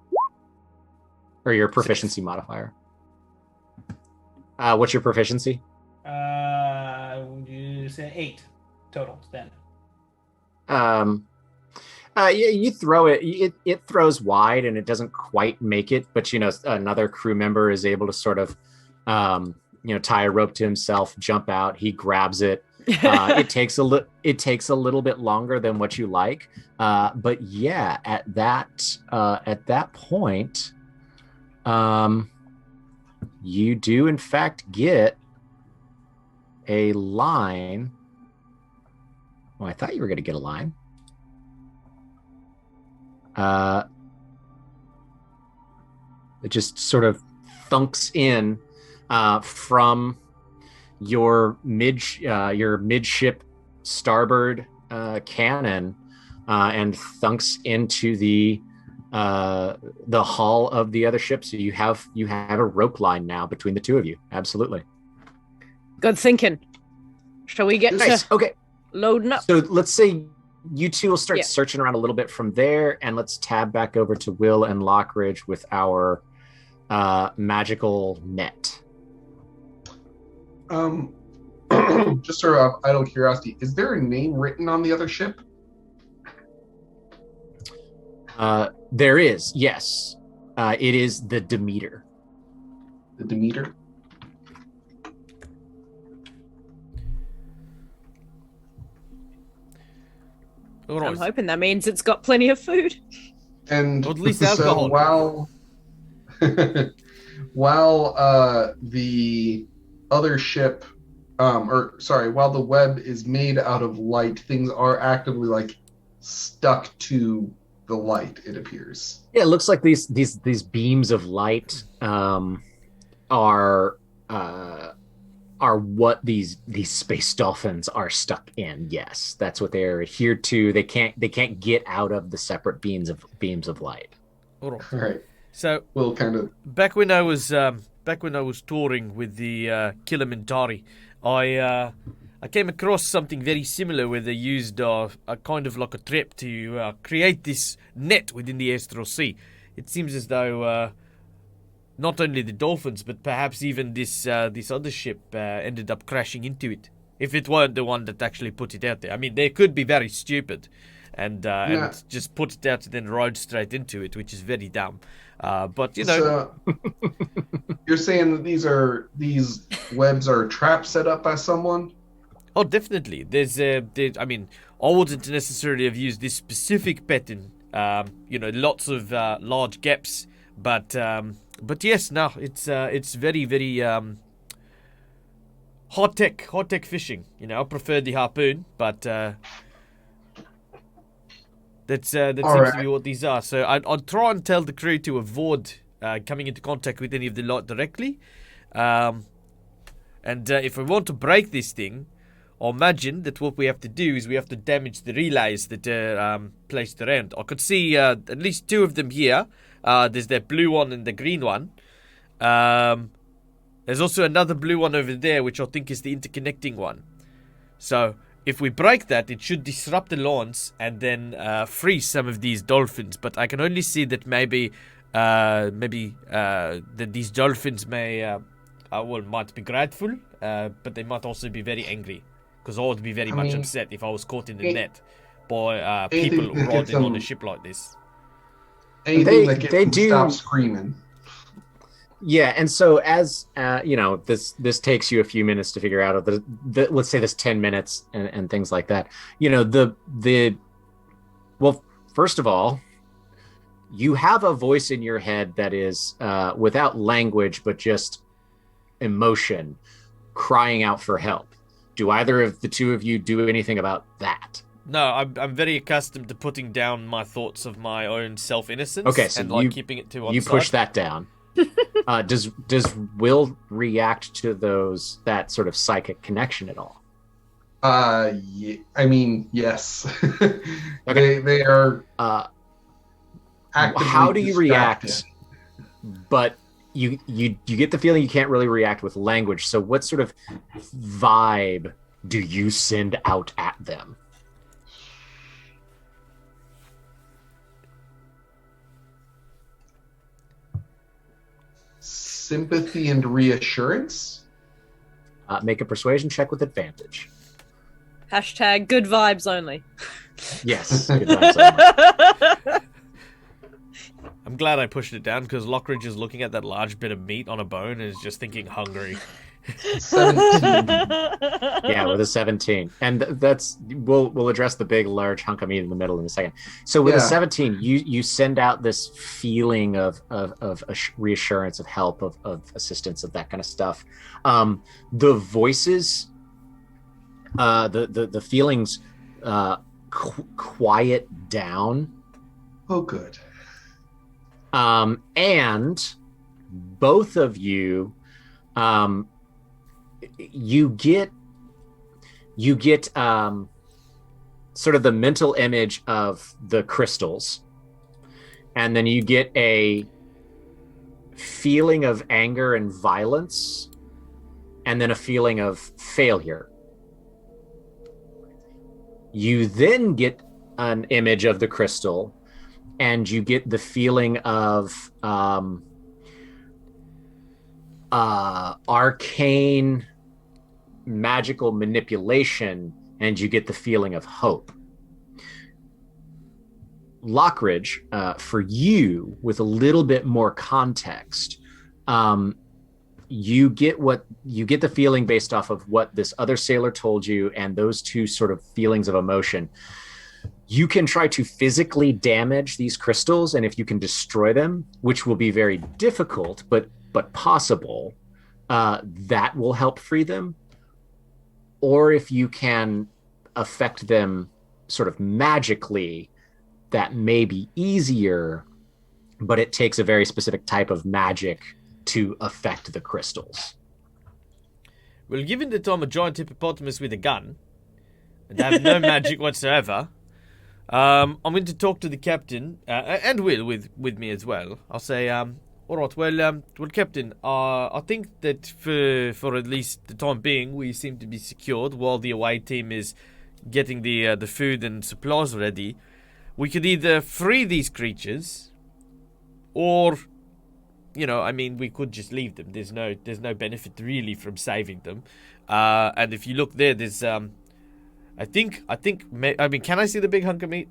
Or your proficiency modifier. What's your proficiency? You say 8 total then. You throw it. It throws wide and it doesn't quite make it, but another crew member is able to sort of, tie a rope to himself, jump out. He grabs it. It takes a little bit longer than what you like, but yeah, at that point, you do in fact get a line. Well, I thought you were going to get a line. It just sort of thunks in from your midship starboard cannon and thunks into the hull of the other ship. So you have a rope line now between the two of you. Absolutely. Good thinking. Shall we get Nice. to Okay. loading up? So let's say you two will start searching around a little bit from there, and let's tab back over to Will and Lockridge with our magical net. Just sort of idle curiosity, is there a name written on the other ship? There is, yes. It is the Demeter. The Demeter? I'm hoping that means it's got plenty of food. And or at least alcohol. So while the other ship, while the web is made out of light, things are actively stuck to the light, it appears. Yeah, it looks like these beams of light are what these space dolphins are stuck in. Yes, that's what they're adhered to. They can't get out of the separate beams of light. All right. So we'll kind of back when I was touring with the Kilimantari, I came across something very similar where they used a kind of like a trap to create this net within the Astral Sea. It seems as though not only the dolphins, but perhaps even this other ship ended up crashing into it. If it weren't the one that actually put it out there. I mean, they could be very stupid and just put it out and then ride straight into it, which is very dumb. But So, you're saying that these webs are traps set up by someone? Oh, definitely. I mean, I wouldn't necessarily have used this specific pattern. Lots of large gaps, but yes, no, it's very, very high tech fishing. I prefer the harpoon, but that seems to be what these are. So I'd try and tell the crew to avoid coming into contact with any of the light directly. And if we want to break this thing, I imagine that what we have to do is we have to damage the relays that are placed around. I could see at least 2 of them here. There's that blue one and the green one. There's also another blue one over there, which I think is the interconnecting one. So if we break that, it should disrupt the lines and then free some of these dolphins. But I can only see that maybe that these dolphins might be grateful, but they might also be very angry. Because I would be very much upset if I was caught in the net. by Anything people that gets riding on a them- ship like this. Anything that gets they them to do- stop screaming. Yeah, and so as this takes you a few minutes to figure out of the let's say this 10 minutes and things like that. Well, first of all, you have a voice in your head that is without language but just emotion, crying out for help. Do either of the two of you do anything about that? No, I'm very accustomed to putting down my thoughts of my own self-innocence Okay, so and keeping it to one you side. push that down. Does Will react to that sort of psychic connection at all? Yeah, I mean, yes. Okay. They are How actively do you distracted. react? But you get the feeling you can't really react with language. So what sort of vibe do you send out at them? Sympathy and reassurance? Make a persuasion check with advantage. Hashtag good vibes only. Yes. Good vibes. I'm glad I pushed it down because Lockridge is looking at that large bit of meat on a bone and is just thinking hungry. 17. Yeah, with a 17, and we'll address the big, large hunk of meat in the middle in a second. So with a Yeah. 17, you send out this feeling of reassurance, of help, of assistance, of that kind of stuff. The voices, the feelings, quiet down. Oh, good. And both of you, you get sort of the mental image of the crystals, and then you get a feeling of anger and violence, and then a feeling of failure. You then get an image of the crystal, and you get the feeling of arcane magical manipulation, and you get the feeling of hope. Lockridge, for you, with a little bit more context, you get the feeling based off of what this other sailor told you, and those two sort of feelings of emotion. You can try to physically damage these crystals, and if you can destroy them, which will be very difficult, but possible, that will help free them. Or if you can affect them sort of magically, that may be easier, but it takes a very specific type of magic to affect the crystals. Well, given that I'm a giant hippopotamus with a gun, and have no magic whatsoever, I'm going to talk to the captain, and Will with me as well. I'll say, all right, well, Captain, I think that for at least the time being, we seem to be secured while the away team is getting the food and supplies ready. We could either free these creatures, or, we could just leave them. There's no benefit really from saving them. And if you look there, there's can I see the big hunk of meat?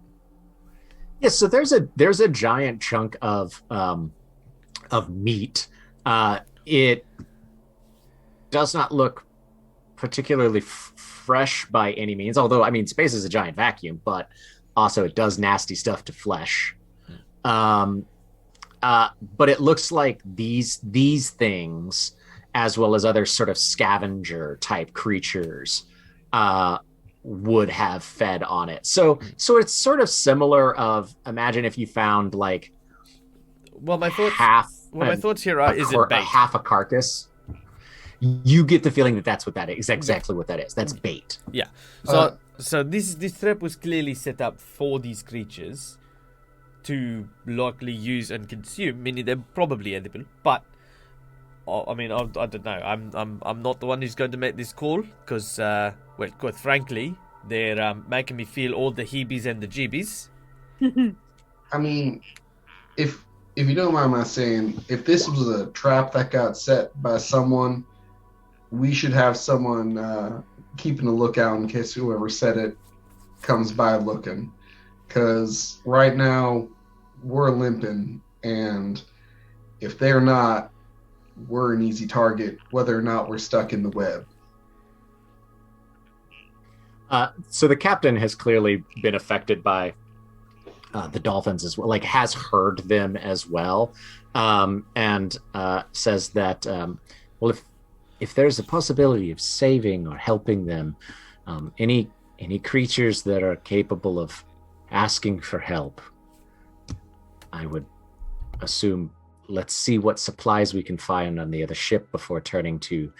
Yes, so there's a giant chunk of meat. It does not look particularly fresh by any means, although, space is a giant vacuum, but also it does nasty stuff to flesh. But it looks like these things, as well as other sort of scavenger type creatures, would have fed on it. So it's sort of similar of, imagine if you found like my thoughts here are, is it bait? Half a carcass. You get the feeling that that's what that is. Exactly what that is. That's bait. Yeah. So this trap was clearly set up for these creatures to likely use and consume, meaning they're probably edible. But I don't know. I'm not the one who's going to make this call because, quite frankly, they're making me feel all the heebies and the jeebies. If you don't mind my saying, if this was a trap that got set by someone, we should have someone keeping a lookout in case whoever set it comes by looking, because right now we're limping, and if they're not, we're an easy target, whether or not we're stuck in the web. So the captain has clearly been affected by the dolphins as well, like has heard them as well, and says that, well, if there's a possibility of saving or helping them, any creatures that are capable of asking for help, I would assume, let's see what supplies we can find on the other ship before turning to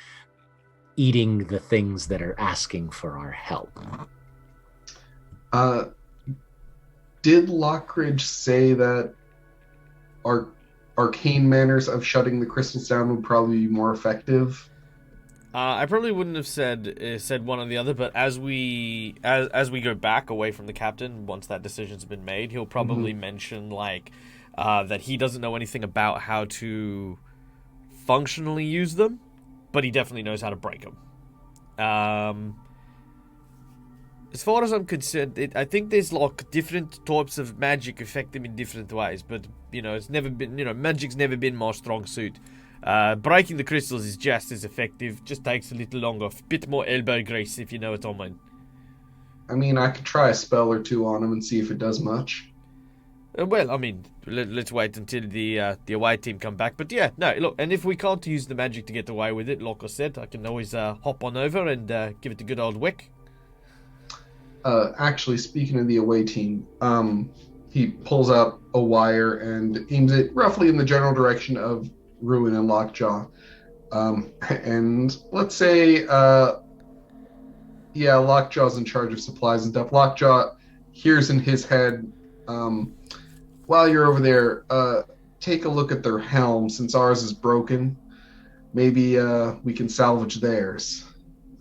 eating the things that are asking for our help. Did Lockridge say that our arcane manners of shutting the crystals down would probably be more effective? I probably wouldn't have said one or the other, but as we go back away from the captain, once that decision's been made, he'll probably mention like that he doesn't know anything about how to functionally use them, but he definitely knows how to break them. As far as I'm concerned, I think there's like different types of magic affect them in different ways, but it's never been, magic's never been my strong suit. Breaking the crystals is just as effective, just takes a little longer, a bit more elbow grease, if you know what I mean. I mean, I could try a spell or two on him and see if it does much. Well, I mean, let's wait until the away team come back. But yeah, no, look, and if we can't use the magic to get away with it, like I said, I can always hop on over and give it a good old wick. Actually, speaking of the away team, he pulls out a wire and aims it roughly in the general direction of Ruin and Lockjaw. And let's say, Lockjaw's in charge of supplies and stuff. Lockjaw hears in his head, while you're over there, take a look at their helm, since ours is broken. Maybe we can salvage theirs.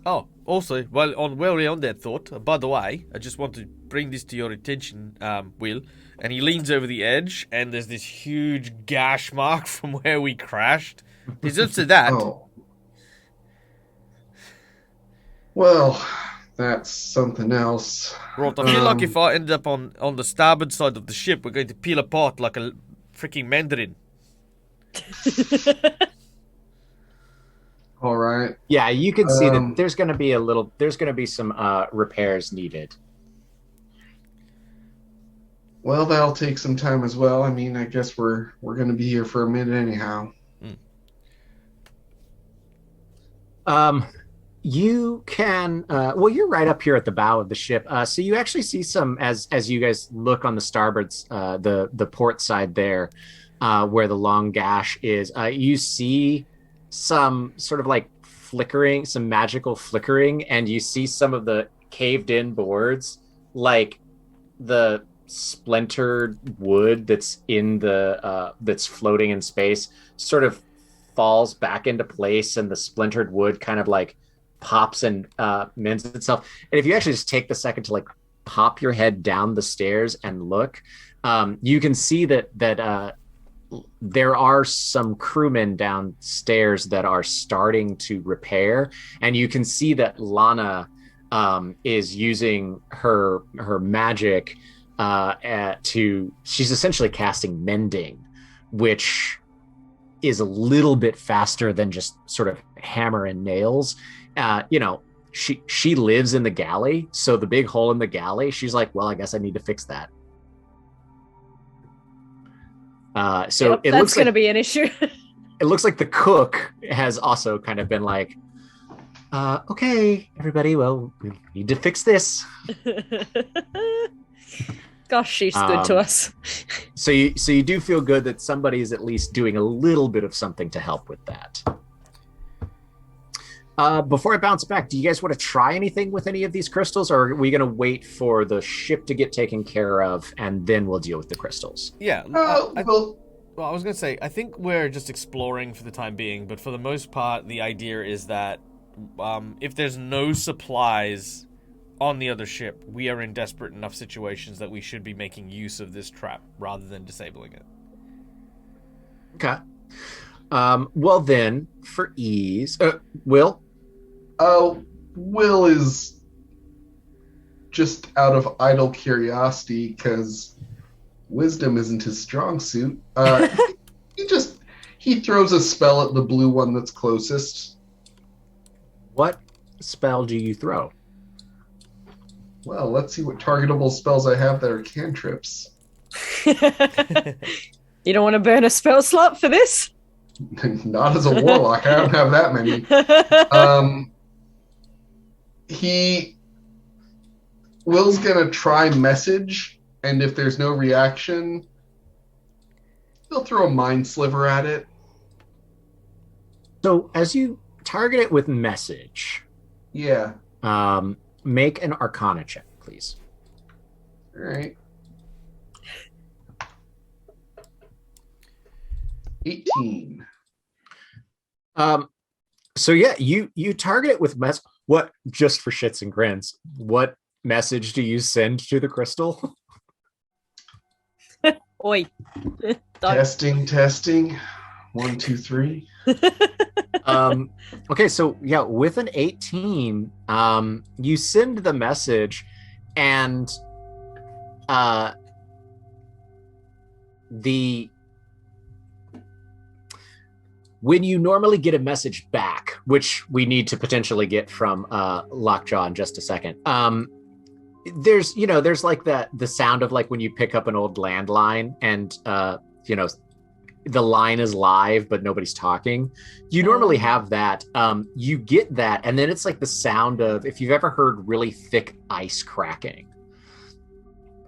Oh, also, while we're on that thought, by the way, I just want to bring this to your attention, Will. And he leans over the edge, and there's this huge gash mark from where we crashed. Deserves to that. Oh. Well, that's something else. Right, I feel like if I end up on the starboard side of the ship, we're going to peel apart like a freaking mandarin. All right. Yeah, you can see that there's going to be some repairs needed. Well, that'll take some time as well. I mean, I guess we're going to be here for a minute anyhow. You can you're right up here at the bow of the ship, so you actually see some, as you guys look on the starboard, the port side there, where the long gash is. You see some sort of like flickering, some magical flickering, and you see some of the caved in boards, like the splintered wood that's in the that's floating in space sort of falls back into place, and the splintered wood kind of like pops and mends itself. And if you actually just take the second to like pop your head down the stairs and look, you can see that there are some crewmen downstairs that are starting to repair, and you can see that Lana is using her magic she's essentially casting mending, which is a little bit faster than just sort of hammer and nails. She lives in the galley, so the big hole in the galley, she's like, well, I guess I need to fix that. It looks that's going to be an issue. It looks like the cook has also kind of been like, okay, everybody, well, we need to fix this. Gosh, she's good to us. So you do feel good that somebody is at least doing a little bit of something to help with that. Before I bounce back, do you guys want to try anything with any of these crystals, or are we going to wait for the ship to get taken care of and then we'll deal with the crystals? Yeah. Well, I was going to say, I think we're just exploring for the time being, but for the most part, the idea is that if there's no supplies on the other ship, we are in desperate enough situations that we should be making use of this trap rather than disabling it. Okay. Well then, for ease, Will? Will is just out of idle curiosity, because wisdom isn't his strong suit, he throws a spell at the blue one that's closest. What spell do you throw? Well, let's see what targetable spells I have that are cantrips. You don't want to burn a spell slot for this? Not as a warlock. I don't have that many. Will's gonna try message, and if there's no reaction, he'll throw a mind sliver at it. So as you target it with message, Yeah. make an Arcana check, please. All right. 18. So yeah, you target it with what, just for shits and grins, what message do you send to the crystal? Oi. Testing. 1, 2, 3. Okay, so yeah, with an 18, you send the message, and when you normally get a message back, which we need to potentially get from Lockjaw in just a second, there's like the sound of like when you pick up an old landline and the line is live but nobody's talking. You normally have that. You get that, and then it's like the sound of, if you've ever heard really thick ice cracking.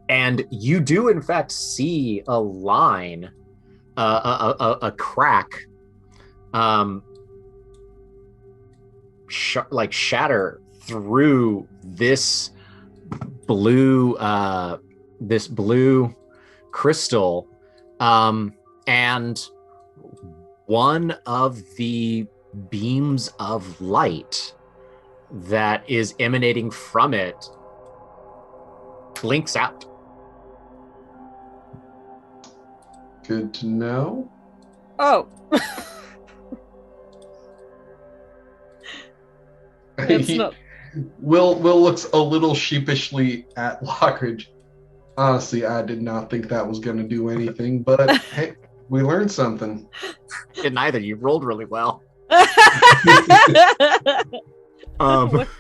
And you do in fact see a line, a crack, shatter through this blue crystal, and one of the beams of light that is emanating from it blinks out. Good to know. Oh. It's not. Will looks a little sheepishly at Lockridge. Honestly, I did not think that was going to do anything, but hey, we learned something. Didn't either. You rolled really well. And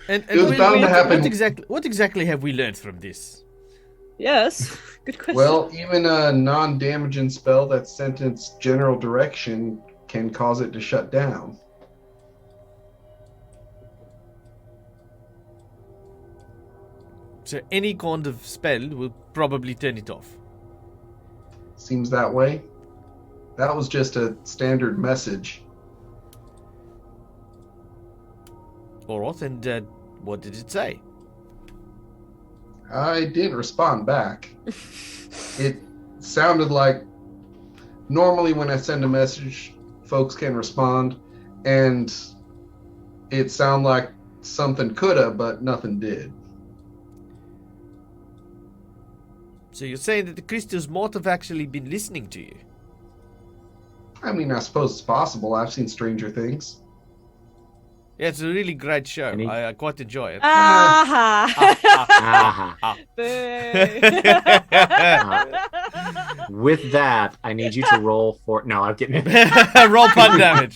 It was bound to happen. What exactly have we learned from this? Yes, good question. Well, even a non-damaging spell that's sent in its general direction can cause it to shut down. So any kind of spell will probably turn it off. Seems that way. That was just a standard message. Alright, and what did it say? I didn't respond back. It sounded like normally when I send a message, folks can respond, and it sounded like something coulda, but nothing did. So you're saying that the crystals might have actually been listening to you? I mean, I suppose it's possible. I've seen Stranger Things. Yeah, it's a really great show. I quite enjoy it. With that, I need you to roll for... No, I'm kidding. Roll pun damage.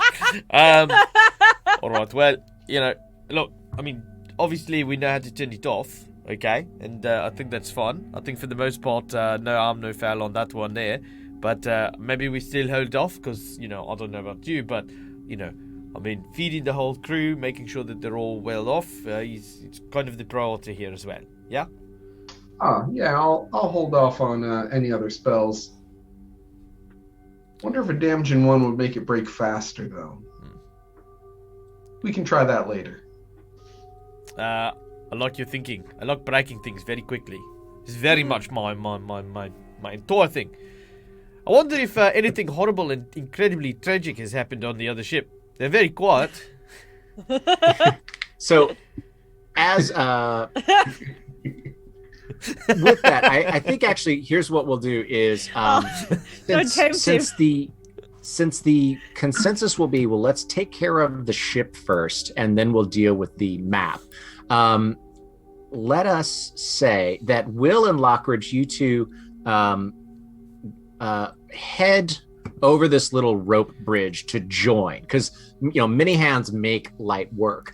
All right, well, look, I mean, obviously we know how to turn it off, okay? And I think that's fun. I think for the most part, no harm, no foul on that one there. But maybe we still hold off because, I don't know about you, but, I mean, feeding the whole crew, making sure that they're all well off, it's kind of the priority here as well. Yeah? Yeah, I'll hold off on any other spells. Wonder if a damaging one would make it break faster, though. We can try that later. I like your thinking. I like breaking things very quickly. It's very much my entire thing. I wonder if anything horrible and incredibly tragic has happened on the other ship. They're very quiet. So, as with that, I think actually here's what we'll do is since the consensus will be, well, let's take care of the ship first, and then we'll deal with the map. let us say that Will and Lockridge, you two head over this little rope bridge to join, because many hands make light work.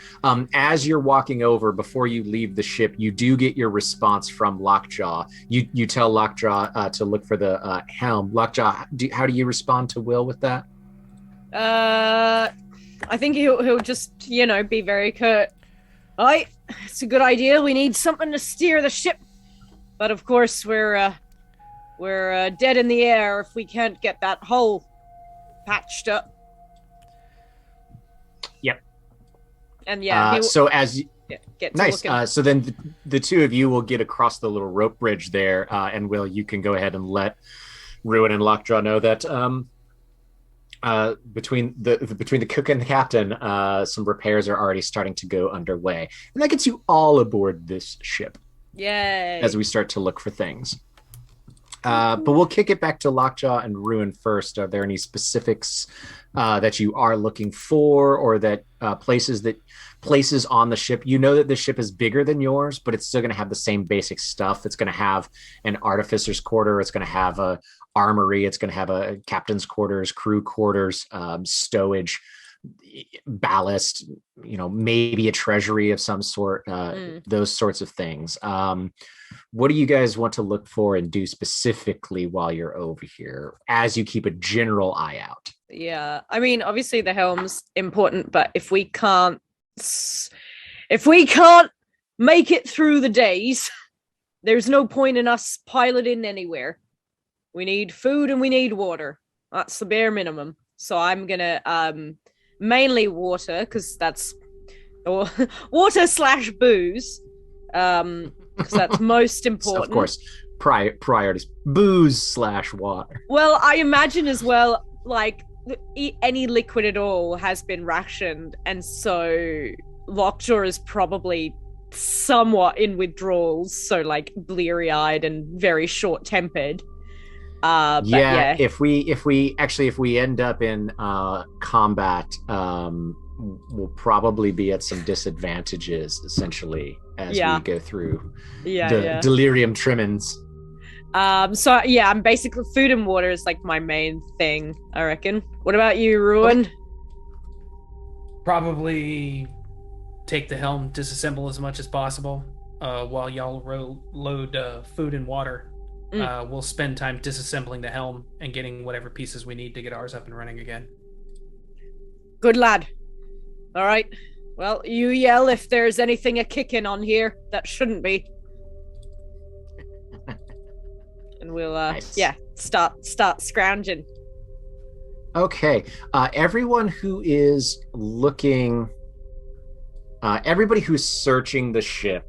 As you're walking over, before you leave the ship, you do get your response from Lockjaw. You tell Lockjaw to look for the helm. Lockjaw, how do you respond to Will with that? I think he'll just be very curt. Aye, it's a good idea. We need something to steer the ship, but of course we're dead in the air if we can't get that hole patched up. Yep. And so as get nice. So then the two of you will get across the little rope bridge there, and Will, you can go ahead and let Ruin and Lockjaw know that between the cook and the captain, some repairs are already starting to go underway, and that gets you all aboard this ship. Yay! As we start to look for things. But we'll kick it back to Lockjaw and Ruin first. Are there any specifics that you are looking for, or that places on the ship? You know that the ship is bigger than yours, but it's still going to have the same basic stuff. It's going to have an artificer's quarter. It's going to have a armory. It's going to have a captain's quarters, crew quarters, stowage, ballast, maybe a treasury of some sort, those sorts of things. What do you guys want to look for and do specifically while you're over here, as you keep a general eye out? Yeah, I mean, obviously the helm's important, but if we can't make it through the days, there's no point in us piloting anywhere. We need food and we need water. That's the bare minimum. So I'm gonna mainly water, because that's water/booze, because that's most important. Of course, priorities: booze/water. Well, I imagine as well, like any liquid at all has been rationed, and so Lockjaw is probably somewhat in withdrawals, so like bleary-eyed and very short-tempered. If we end up in combat, we'll probably be at some disadvantages essentially as we go through the delirium tremens. I'm basically food and water is like my main thing, I reckon. What about you, Ruin? Probably take the helm, disassemble as much as possible while y'all load food and water. We'll spend time disassembling the helm and getting whatever pieces we need to get ours up and running again. Good lad. All right. Well, you yell if there's anything a-kicking on here that shouldn't be. And we'll, nice. start scrounging. Okay. Everyone who is looking... everybody who's searching the ship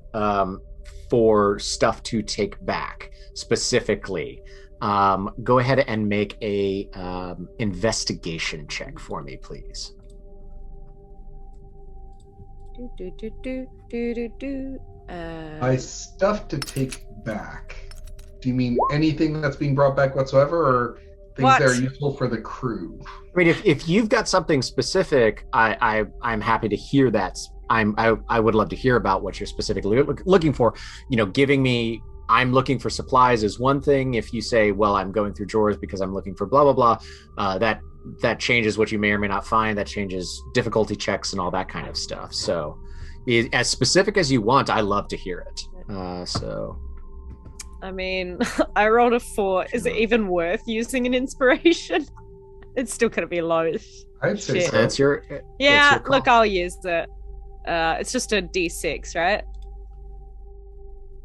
for stuff to take back, specifically, go ahead and make a investigation check for me, please. By stuff to take back, do you mean anything that's being brought back whatsoever, or things that are useful for the crew? I mean, if you've got something specific, I'm happy to hear that. I would love to hear about what you're specifically looking for. Giving me, I'm looking for supplies is one thing. If you say, well, I'm going through drawers because I'm looking for blah, blah, blah, that changes what you may or may not find. That changes difficulty checks and all that kind of stuff. So as specific as you want, I love to hear it. I mean, I rolled a 4. Is it even worth using an inspiration? It's still going to be low. I'd say so. It's your look, I'll use it. It's just a D6, right?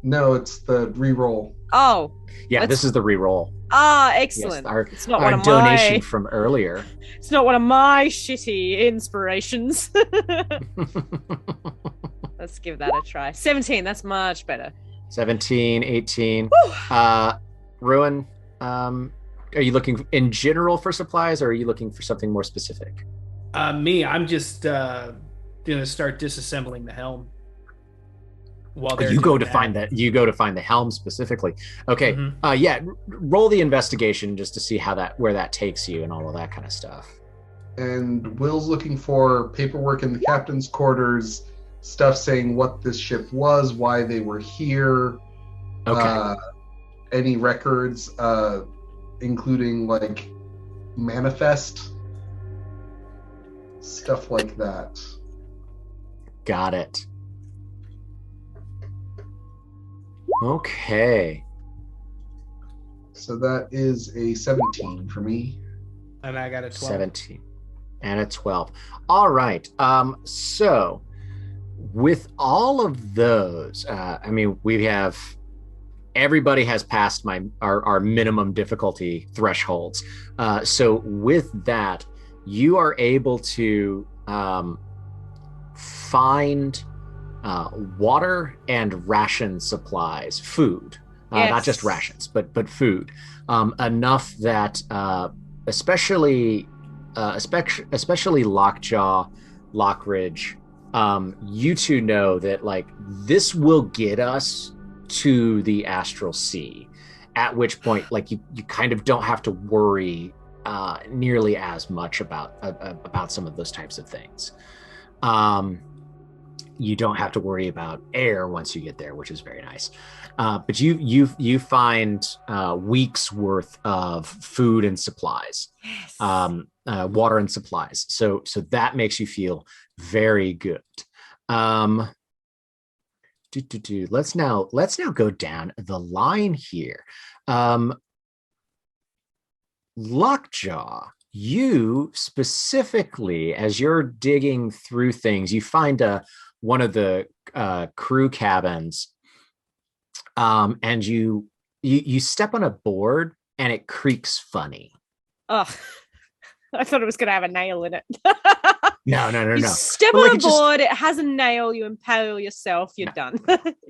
No, it's the reroll. Oh. Yeah, this is the reroll. Ah, excellent. Yes, it's not our one of donation from earlier. It's not one of my shitty inspirations. Let's give that a try. 17, that's much better. 17, 18. Ruin, are you looking in general for supplies, or are you looking for something more specific? I'm just gonna start disassembling the helm. While you go to find the helm specifically. Okay. Mm-hmm. Roll the investigation just to see where that takes you and all of that kind of stuff. And Will's looking for paperwork in the captain's quarters, stuff saying what this ship was, why they were here. Okay. Any records, including like manifest stuff like that. Got it. Okay. So that is a 17 for me. And I got a 12. 17 and a 12. All right. So with all of those, I mean, we have everybody has passed our minimum difficulty thresholds. So with that, you are able to find water and ration supplies, food, not just rations, but food, enough that especially Lockjaw, Lockridge, you two know that like this will get us to the Astral Sea, at which point like you kind of don't have to worry nearly as much about some of those types of things. You don't have to worry about air once you get there, which is very nice. But you find weeks worth of food and supplies, water and supplies. So that makes you feel very good. Let's now go down the line here. Lockjaw, you specifically, as you're digging through things, you find one of the crew cabins, and you step on a board and it creaks funny. Oh, I thought it was going to have a nail in it. No. You step on a board, it has a nail, you impale yourself, you're done.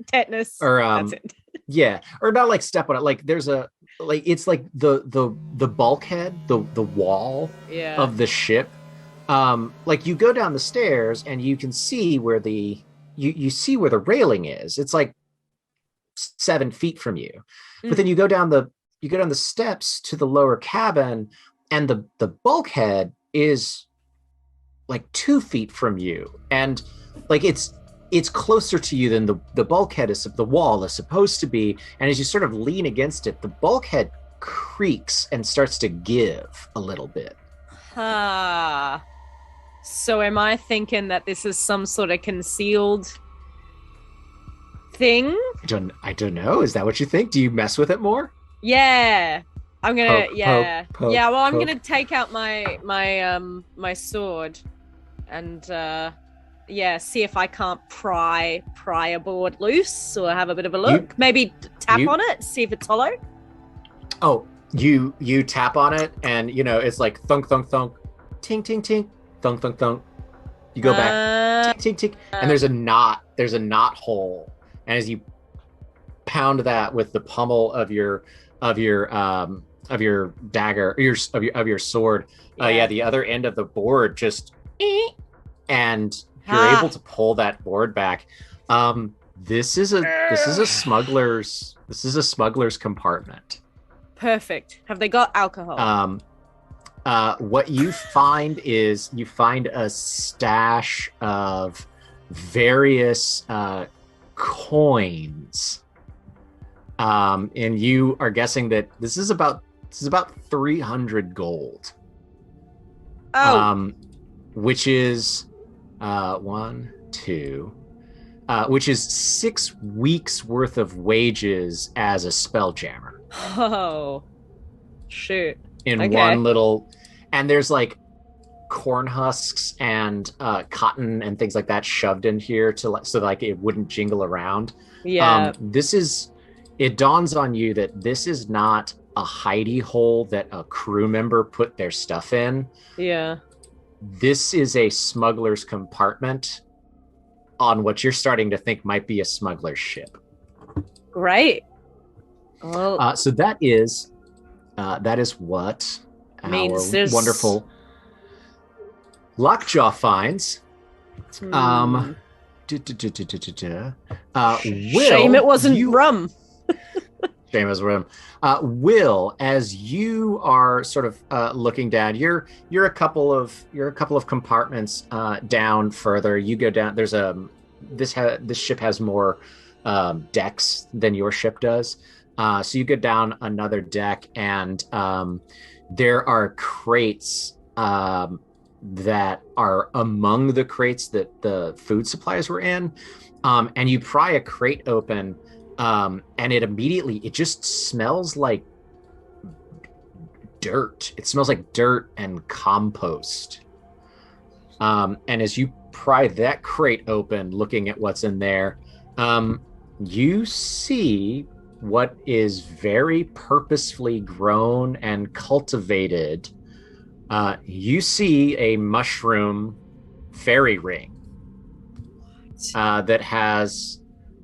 Tetanus. Or that's it. Yeah, or not like step on it. Like there's it's like the bulkhead, the wall of the ship. Like you go down the stairs and you can see where you see where the railing is. It's like 7 feet from you. But then you go down the steps to the lower cabin, and the bulkhead is like 2 feet from you, and like it's closer to you than the bulkhead the wall is supposed to be. And as you sort of lean against it, the bulkhead creaks and starts to give a little bit. So am I thinking that this is some sort of concealed thing? I don't know. Is that what you think? Do you mess with it more? Yeah. I'm gonna poke, well, I'm gonna take out my my sword and see if I can't pry a board loose or have a bit of a look. Maybe tap on it, see if it's hollow. Oh, you tap on it, and it's like thunk thunk thunk, tink tink tink, thunk thunk thunk. You go back, tink tink tink, and there's a knot hole. And as you pound that with the pommel of your dagger, of your sword, the other end of the board just, and you're able to pull that board back. This is a smuggler's compartment. Perfect. Have they got alcohol? What you find is a stash of various coins, and you are guessing that this is about 300 gold. Which is which is 6 weeks worth of wages as a spelljammer. Oh, shoot! In one little, and there's like corn husks and cotton and things like that shoved in here so it wouldn't jingle around. It dawns on you that this is not a hidey hole that a crew member put their stuff in. This is a smuggler's compartment on what you're starting to think might be a smuggler's ship. Right. Well, so that is what our wonderful Lockjaw finds. Will, shame it wasn't rum. Shame it was rum. Will, as you are sort of looking down, you're a couple of compartments down further. You go down. There's this ship has more decks than your ship does. So you go down another deck, and there are crates that are among the crates that the food supplies were in. And you pry a crate open, and it just smells like dirt. It smells like dirt and compost. And as you pry that crate open, looking at what's in there, you see what is very purposefully grown and cultivated. You see a mushroom fairy ring that has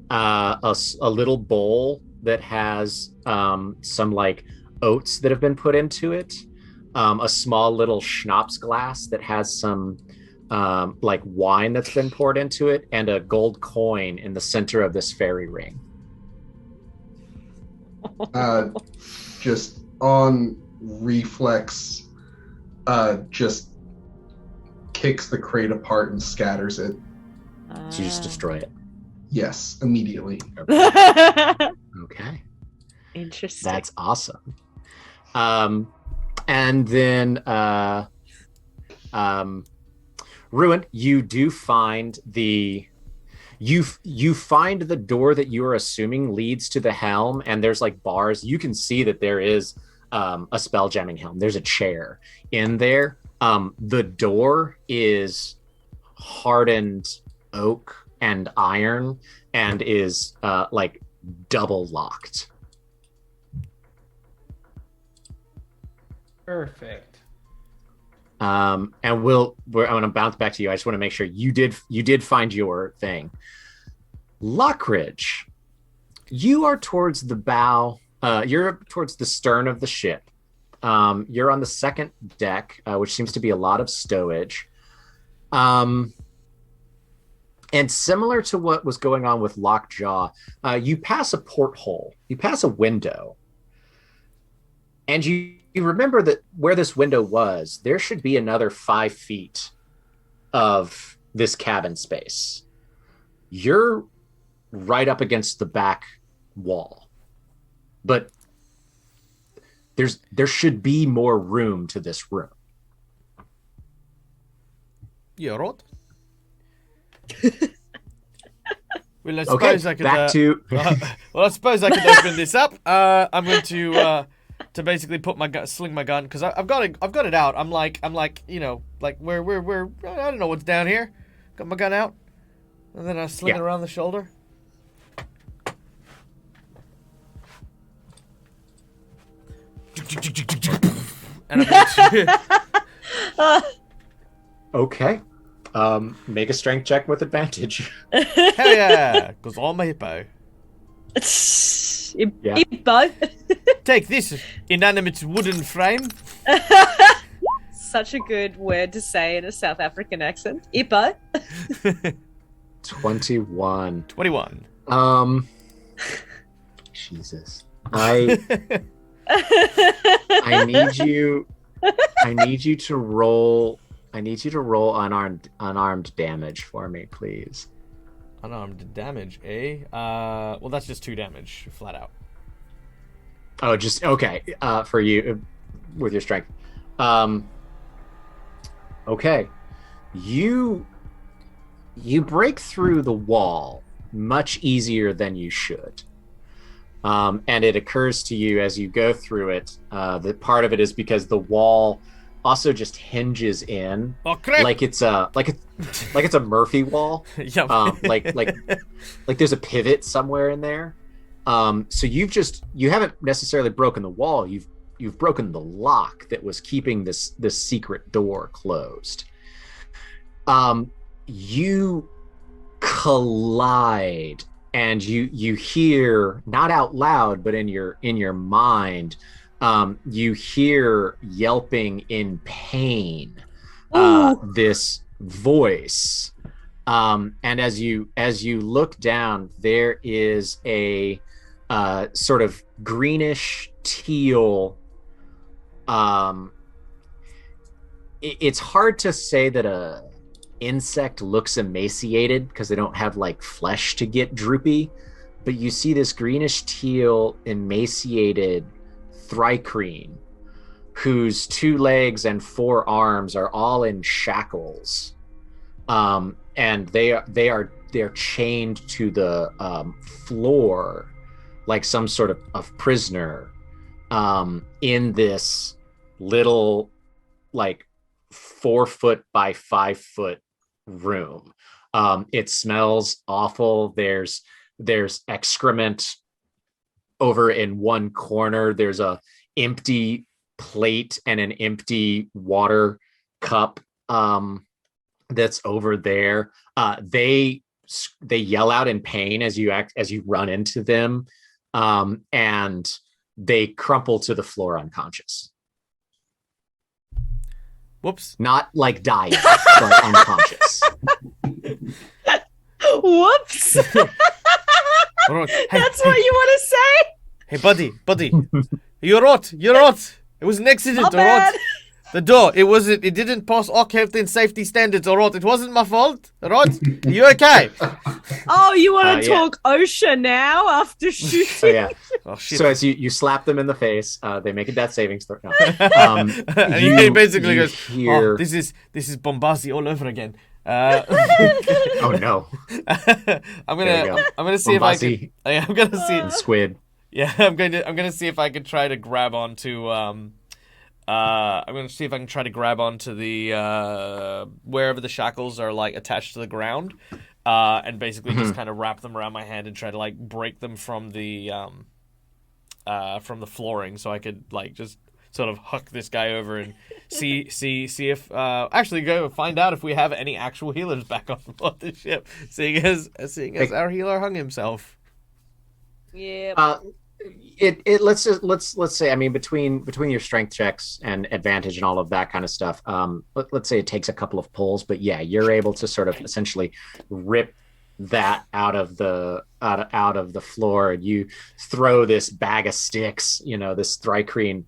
a little bowl that has some like oats that have been put into it, a small little schnapps glass that has some like wine that's been poured into it, and a gold coin in the center of this fairy ring. Just on reflex, just kicks the crate apart and scatters it. So you just destroy it. Yes, immediately. Okay. Interesting. That's awesome. And then Ruin, you do find you find the door that you are assuming leads to the helm, and there's like bars. You can see that there is a spelljamming helm. There's a chair in there. The door is hardened oak and iron and is like double locked. Perfect. And I'm going to bounce back to you. I just want to make sure you did find your thing. Lockridge, you are towards the bow. You're towards the stern of the ship. You're on the second deck, which seems to be a lot of stowage. And similar to what was going on with Lockjaw, you pass a porthole. You pass a window. And you remember that where this window was, there should be another 5 feet of this cabin space. You're right up against the back wall. But there should be more room to this room. You're right. Well, I suppose I could. Well, I suppose I could open this up. I'm going to basically put sling my gun, because I've got it out. I'm like you know, like where I don't know what's down here. Got my gun out, and then I sling it around the shoulder. And I'm going to... Okay. Make a strength check with advantage. Hell yeah, because I'm a hippo. Hippo. Take this inanimate wooden frame. Such a good word to say in a South African accent. Hippo. 21. 21. Jesus. I need you to roll unarmed damage for me, please. Unarmed damage, eh? Well, that's just 2 damage, flat out. Oh, just okay. For you, with your strength. Okay. You break through the wall much easier than you should. And it occurs to you as you go through it that part of it is because the wall also just hinges in, like it's a Murphy wall. Yep. Like there's a pivot somewhere in there. So you haven't necessarily broken the wall. You've broken the lock that was keeping this secret door closed. You collide, and you hear, not out loud, but in your mind, you hear yelping in pain, this voice. And as you look down, there is a sort of greenish teal. It's hard to say that insect looks emaciated because they don't have like flesh to get droopy, but you see this greenish teal emaciated thrycreen whose 2 legs and 4 arms are all in shackles, and they're chained to the floor like some sort of prisoner, in this little like 4 foot by 5 foot room. It smells awful. There's excrement over in one corner. There's a empty plate and an empty water cup that's over there. They yell out in pain as you run into them, and they crumple to the floor unconscious. Whoops. Not like dying, but unconscious. Whoops. All right. Hey, That's hey, what you want to say? Hey, buddy. You're right. It was an accident, My all bad. right? The door, it didn't pass all health and safety standards, all right? It wasn't my fault, all right? Are you okay? Oh, you want to Yeah. talk OSHA now after shooting? So yeah. Oh, shit. So as you slap them in the face, they make a death savings throw. No. And he basically you goes, hear... oh, this is Bombasi all over again. Oh no. I'm There you go. gonna see if I can. Bombasi I'm gonna see. and squid. Yeah, I'm gonna see if I can try to grab onto I'm gonna see if I can try to grab onto the wherever the shackles are like attached to the ground, and basically just kind of wrap them around my hand and try to like break them from the flooring, so I could like just sort of huck this guy over and see if actually go find out if we have any actual healers back on board the ship, seeing as our healer hung himself. Yeah. Let's say, I mean, between your strength checks and advantage and all of that kind of stuff, let's say it takes a couple of pulls, but yeah, you're able to sort of essentially rip that out of the floor, and you throw this bag of sticks, this thrycreen,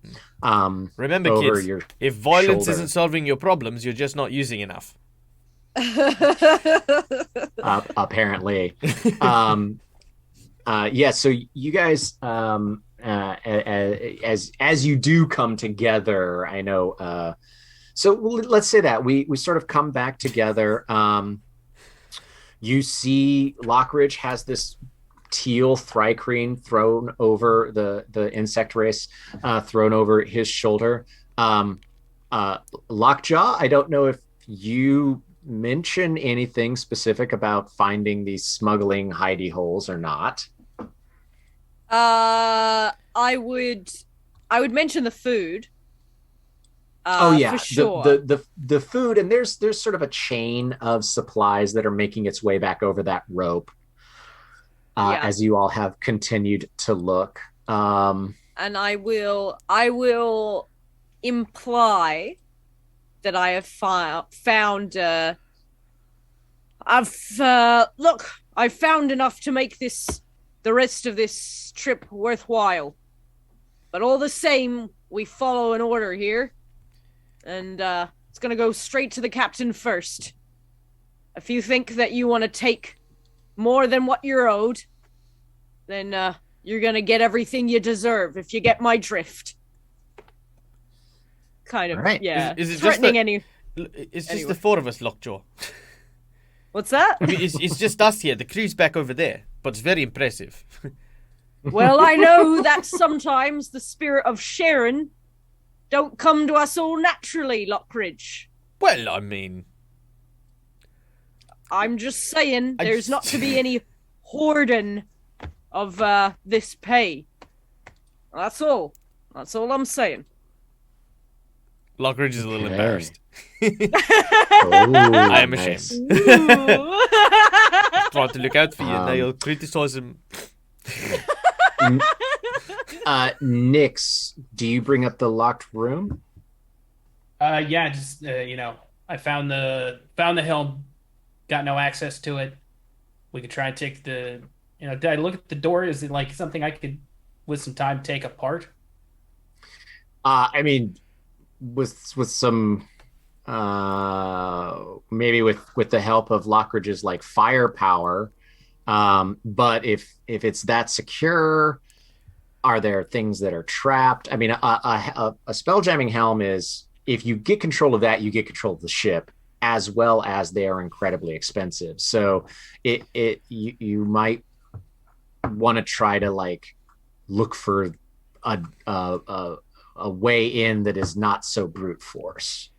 Remember, over kids, your if violence shoulder. isn't solving your problems, you're just not using enough. Apparently. Yeah, so you guys, as you do come together, I know, so let's say that we sort of come back together. You see Lockridge has this teal thrycreen thrown over the insect race, thrown over his shoulder. Lockjaw, I don't know if you mention anything specific about finding these smuggling hidey holes or not. I would mention the food. Oh yeah, for sure. The food, and there's sort of a chain of supplies that are making its way back over that rope, as you all have continued to look. And I will imply that I have found. I've found enough to make the rest of this trip worthwhile. But all the same, we follow an order here. And it's going to go straight to the captain first. If you think that you want to take more than what you're owed, then you're going to get everything you deserve, if you get my drift. Kind of, right. yeah. Is it threatening It's just Anyway. the 4 of us, Lockjaw. What's that? I mean, it's just us here. The crew's back over there, but it's very impressive. Well, I know that sometimes the spirit of sharing don't come to us all naturally, Lockridge. Well, I mean, I'm just saying I there's just- not to be any hoarding of this pay. That's all. That's all I'm saying. Lockridge is a little Okay. embarrassed. I I am ashamed. Ooh. Trying to look out for you, now you'll criticize him. Nix, do you bring up the locked room? Yeah, just I found the helm, got no access to it. We could try and take did I look at the door? Is it like something I could, with some time, take apart? I mean, with some maybe with the help of Lockridge's like firepower. But if it's that secure, are there things that are trapped? I mean, a spelljamming helm is, if you get control of that, you get control of the ship, as well as they are incredibly expensive. So you might want to try to like look for a way in that is not so brute force.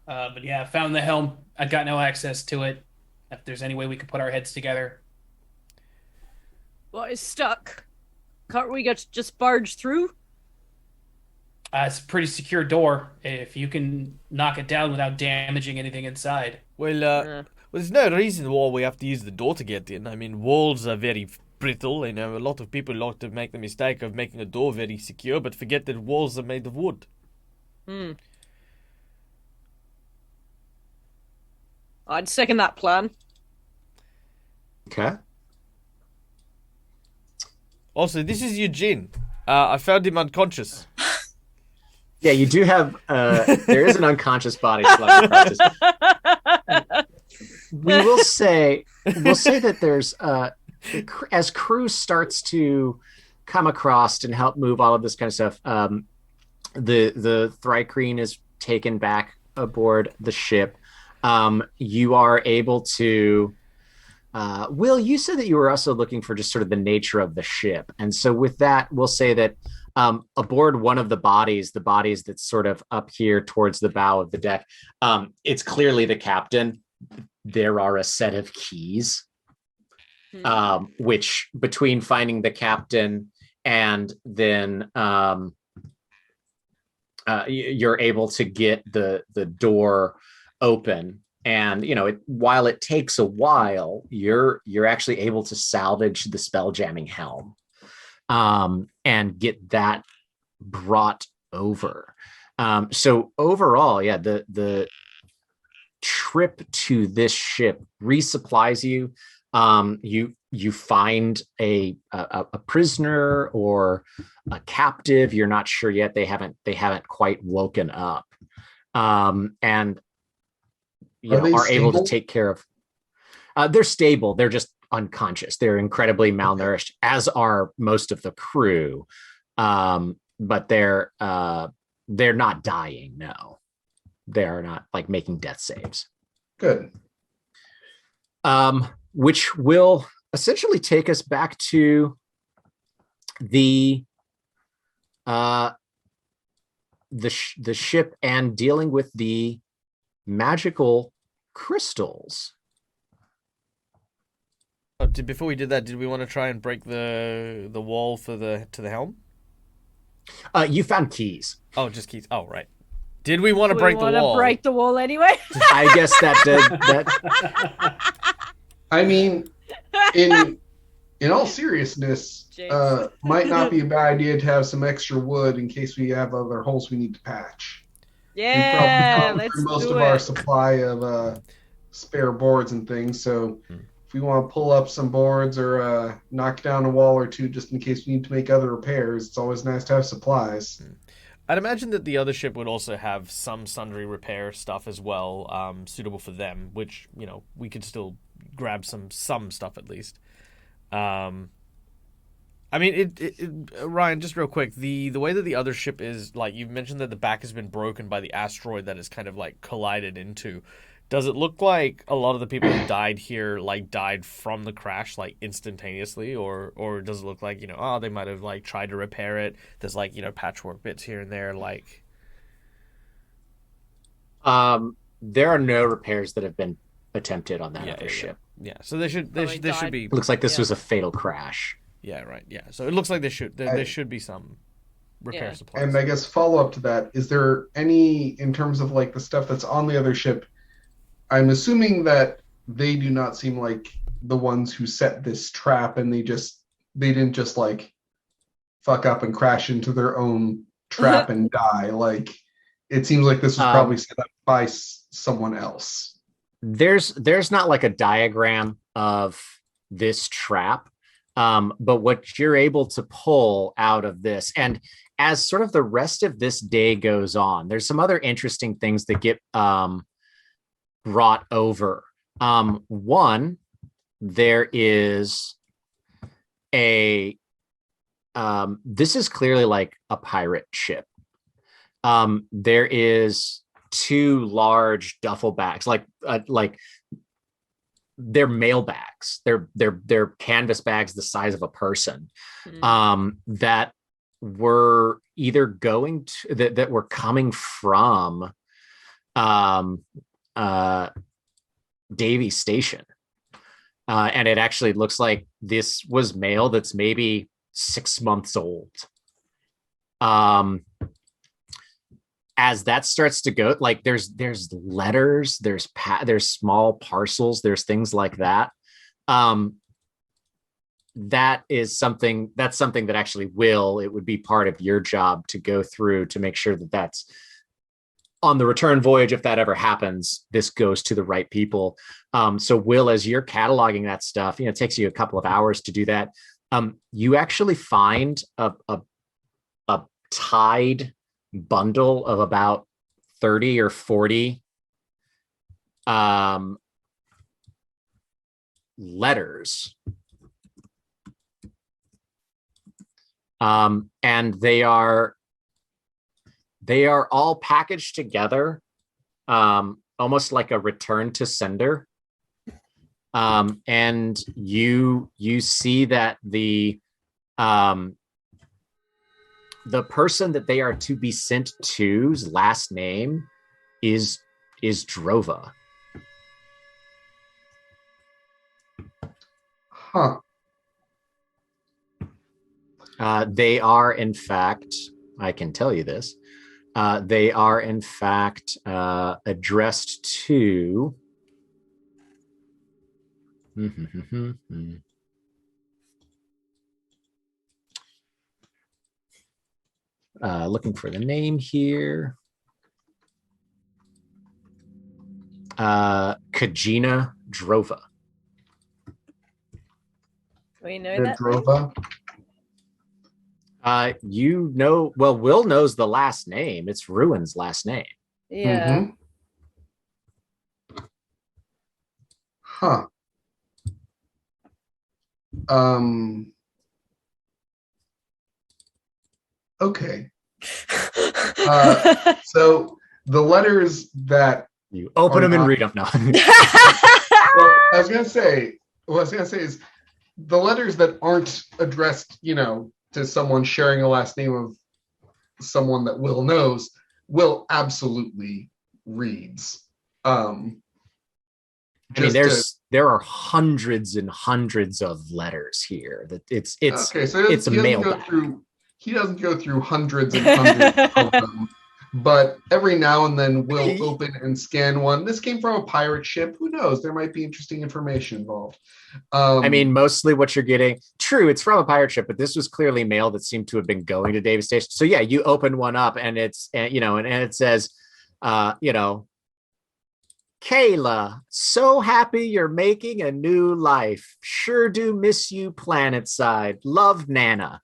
But yeah, I found the helm. I got no access to it. If there's any way we could put our heads together. What is stuck? Can't we just barge through? It's a pretty secure door. If you can knock it down without damaging anything inside. Well, there's no reason why we have to use the door to get in. I mean, walls are very brittle. You know, a lot of people like to make the mistake of making a door very secure, but forget that walls are made of wood. I'd second that plan. Okay. Also, this is Eugene. I found him unconscious. Yeah, you do have. There is an unconscious body slug practice. We'll say that there's as crew starts to come across and help move all of this kind of stuff. The Thrycreen is taken back aboard the ship. You are able to. Will, you said that you were also looking for just sort of the nature of the ship, and so with that, we'll say that aboard one of the bodies that's sort of up here towards the bow of the deck, it's clearly the captain. There are a set of keys, which between finding the captain and then you're able to get the door open. And while it takes a while, you're actually able to salvage the spelljamming helm and get that brought over. So overall, yeah, the trip to this ship resupplies you. You find a prisoner or a captive. You're not sure yet. They haven't quite woken up, and are able to take care of. They're stable. They're just unconscious. They're incredibly malnourished, as are most of the crew. But they're not dying. No, they are not like making death saves. Good. Which will essentially take us back to the ship and dealing with the magical crystals. Before we did that, did we want to try and break the wall to the helm? You found keys. Oh, just keys. Oh, right. Did we want to break the wall? Break the wall anyway. I guess that did. That. I mean, in all seriousness, might not be a bad idea to have some extra wood in case we have other holes we need to patch. Yeah, let's do most of our supply of spare boards and things. So if we want to pull up some boards or knock down a wall or two just in case we need to make other repairs, it's always nice to have supplies. I'd imagine that the other ship would also have some sundry repair stuff as well, suitable for them, which, we could still grab some stuff at least. I mean, Ryan, just real quick, the way that the other ship is, like, you mentioned that the back has been broken by the asteroid that is kind of, like, collided into. Does it look like a lot of the people who died here, like, died from the crash, like, instantaneously? Or does it look like, they might have, like, tried to repair it? There's, like, patchwork bits here and there, like... There are no repairs that have been attempted on that other ship. Yeah, so there should be... Looks like this was a fatal crash. Yeah, right. Yeah, so it looks like there should be some repair supplies. And I guess follow up to that: is there any, in terms of like the stuff that's on the other ship? I'm assuming that they do not seem like the ones who set this trap, and they didn't just like fuck up and crash into their own trap and die. Like, it seems like this was probably set up by someone else. There's not like a diagram of this trap. But what you're able to pull out of this, and as sort of the rest of this day goes on, there's some other interesting things that get brought over. One, there is this is clearly like a pirate ship. There is 2 large duffel bags, like they're mail bags. They're canvas bags the size of a person, that were either going to that were coming from Davy Station. And it actually looks like this was mail that's maybe 6 months old. As that starts to go, like there's letters, there's small parcels, there's things like that. That's something that actually it would be part of your job to go through to make sure that that's on the return voyage. If that ever happens, this goes to the right people. So Will, as you're cataloging that stuff, it takes you a couple of hours to do that. You actually find a tied bundle of about 30 or 40 letters. And they are all packaged together, almost like a return to sender. And you see that the person that they are to be sent to's last name is Drova. Huh. They are, in fact, I can tell you this. They are, in fact, addressed to. Looking for the name here. Kajina Drova. We know that. Drova. Will knows the last name. It's Ruin's last name. Yeah. Huh. Okay. So the letters that you open them and read them now. Well, I was gonna say is the letters that aren't addressed, to someone sharing a last name of someone that Will knows, Will absolutely reads. There are hundreds and hundreds of letters here. That it's okay, so it's a mailbag. He doesn't go through hundreds and hundreds of them, but every now and then we'll open and scan one. This came from a pirate ship. Who knows? There might be interesting information involved. Mostly what you're getting. True, it's from a pirate ship, but this was clearly mail that seemed to have been going to Davis Station. So yeah, you open one up and it's and it says, Kayla, so happy you're making a new life. Sure do miss you, planet side. Love, Nana.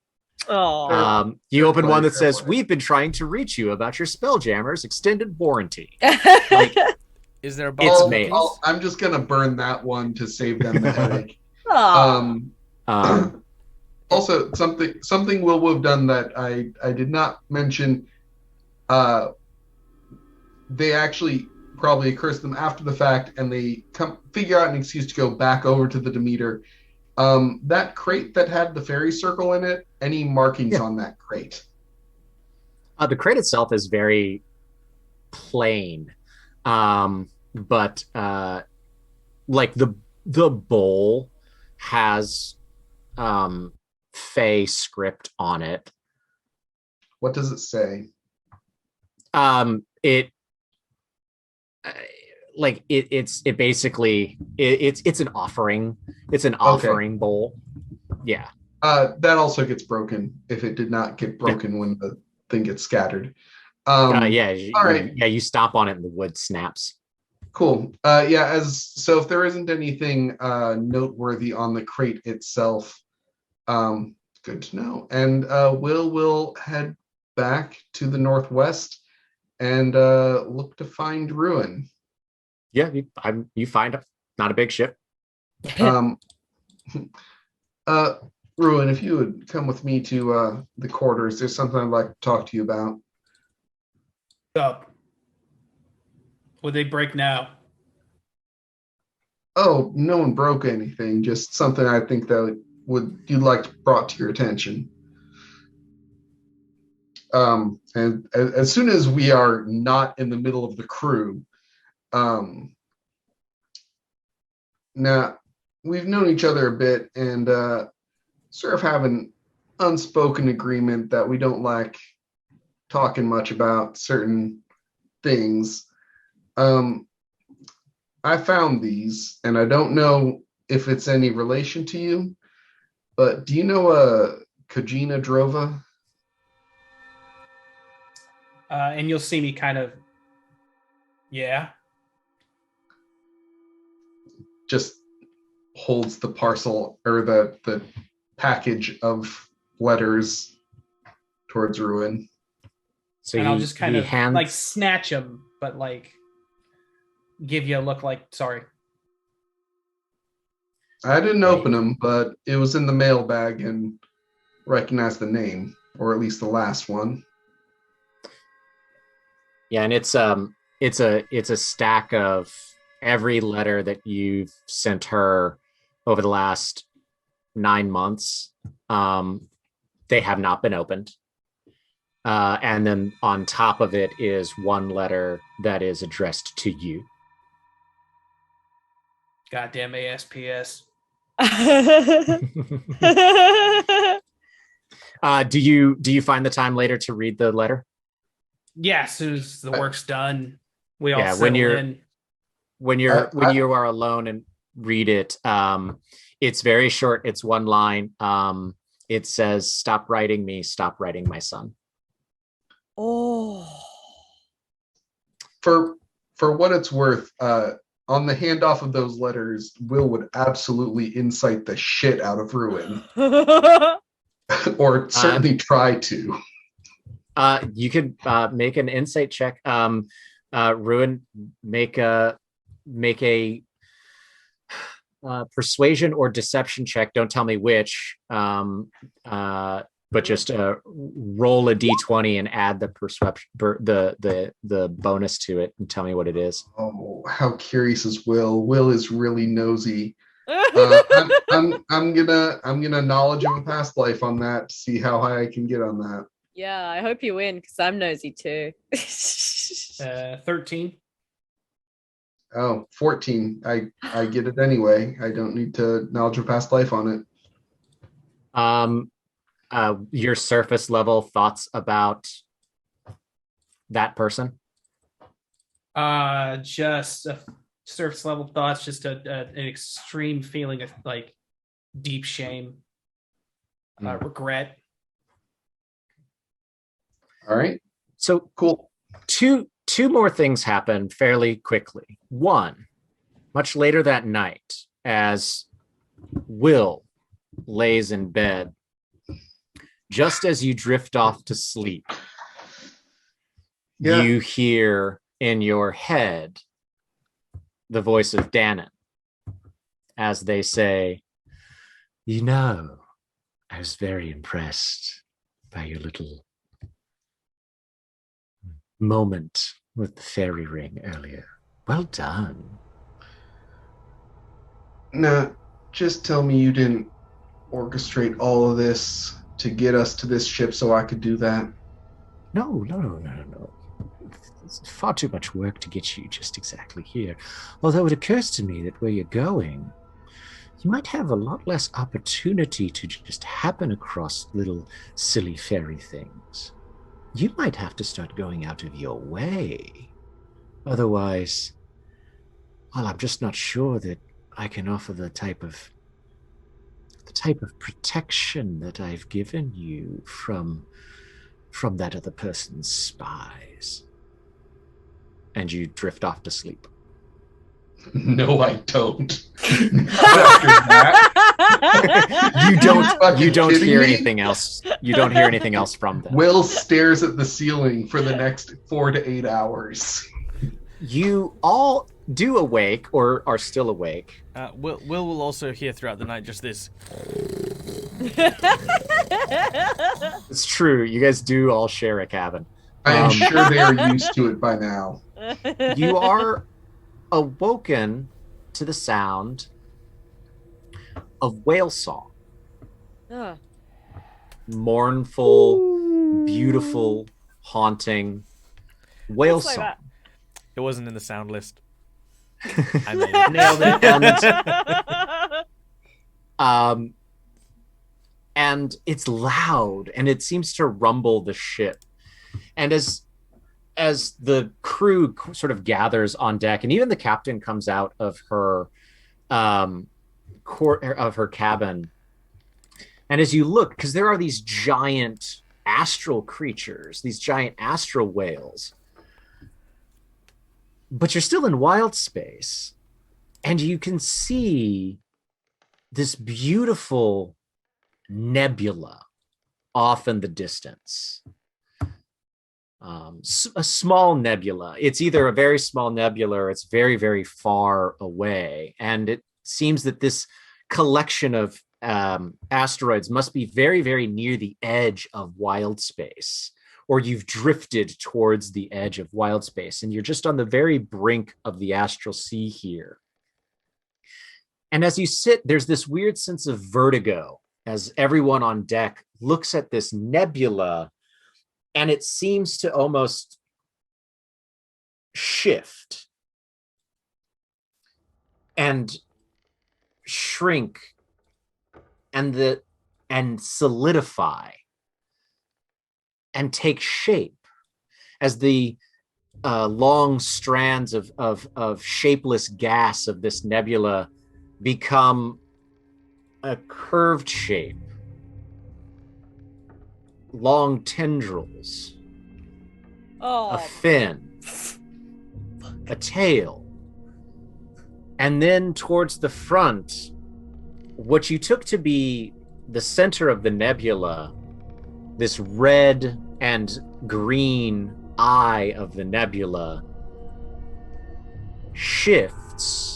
Oh. You open one that says, we've been trying to reach you about your Spelljammer's extended warranty. Is there a it's mail? I'm just gonna burn that one to save them the headache. Also, something Will have done that I did not mention. They actually probably occurs to them after the fact, and they figure out an excuse to go back over to the Demeter. That crate that had the fairy circle in it, any markings on that crate? The crate itself is very plain, but like the bowl has Fey script on it. What does it say? It's an offering. It's an offering bowl. Yeah. That also gets broken if it did not get broken when the thing gets scattered. All right. Yeah, you stomp on it and the wood snaps. Cool. So if there isn't anything noteworthy on the crate itself, Good to know. And will head back to the northwest and look to find Ruin. Yeah, you find not a big ship. Ruin, if you would come with me to the quarters, there's something I'd like to talk to you about. Up. Would they break now? Oh, no one broke anything. Just something I think that you'd like brought to your attention. And as soon as we are not in the middle of the crew, now we've known each other a bit and sort of have an unspoken agreement that we don't like talking much about certain things. I found these, and I don't know if it's any relation to you, but do you know Kajina Drova? And you'll see me kind of, yeah. Just holds the parcel or the package of letters towards Ruin. So and I'll just kind of like snatch them, but like give you a look like, sorry. I didn't open them, but it was in the mail bag and recognized the name, or at least the last one. Yeah, and it's a stack of every letter that you've sent her over the last 9 months. They have not been opened. And then on top of it is one letter that is addressed to you. Goddamn ASPS. Do you find the time later to read the letter? Yeah, as soon as the work's done, we all settle in. When you are alone and read it, it's very short. It's one line. It says, "Stop writing me. Stop writing my son." Oh. For what it's worth, on the handoff of those letters, Will would absolutely incite the shit out of Ruin, or certainly try to. You could make an insight check. Ruin, make a persuasion or deception check. Don't tell me which. But just roll a d20 and add the perception, the bonus to it, and tell me what it is. Oh, how curious is Will? Will is really nosy. I'm gonna knowledge of a past life on that to see how high I can get on that. Yeah, I hope you win because I'm nosy too. 13. Oh, 14. I get it anyway. I don't need to knowledge of past life on it. Your surface level thoughts about that person? Just surface level thoughts, just an extreme feeling of like deep shame, regret. All right. So cool. Two more things happen fairly quickly. One, much later that night, as Will lays in bed, just as you drift off to sleep, you hear in your head the voice of Dannon as they say, "You know, I was very impressed by your little moment with the fairy ring earlier. Well done." Now, just tell me you didn't orchestrate all of this to get us to this ship so I could do that. No. It's far too much work to get you just exactly here. Although it occurs to me that where you're going, you might have a lot less opportunity to just happen across little silly fairy things. You might have to start going out of your way. Otherwise, well, I'm just not sure that I can offer the type of protection that I've given you from that other person's spies. And you drift off to sleep. No, I don't. Not after that. You don't kidding hear me? anything else. You don't hear anything else from them. Will stares at the ceiling for the next 4 to 8 hours. You all do awake or are still awake. Will will also hear throughout the night just this. It's true. You guys do all share a cabin. I am sure they are used to it by now. You are awoken to the sound of whale song. Ugh. Mournful, beautiful, haunting whale Just like song. that. It wasn't in the sound list. I made it. Nailed it. And it's loud and it seems to rumble the ship. And as the crew sort of gathers on deck, and even the captain comes out of her cabin, and as you look, because there are these giant astral creatures, these giant astral whales, but you're still in wild space, and you can see this beautiful nebula off in the distance. A small nebula. It's either a very small nebula or it's very, very far away. And it seems that this collection of asteroids must be very, very near the edge of wild space, or you've drifted towards the edge of wild space and you're just on the very brink of the astral sea here. And as you sit, there's this weird sense of vertigo as everyone on deck looks at this nebula, and it seems to almost shift and shrink and solidify and take shape as the long strands of shapeless gas of this nebula become a curved shape, long tendrils, Oh, a fin, a tail, and then towards the front, what you took to be the center of the nebula, this red and green eye of the nebula, shifts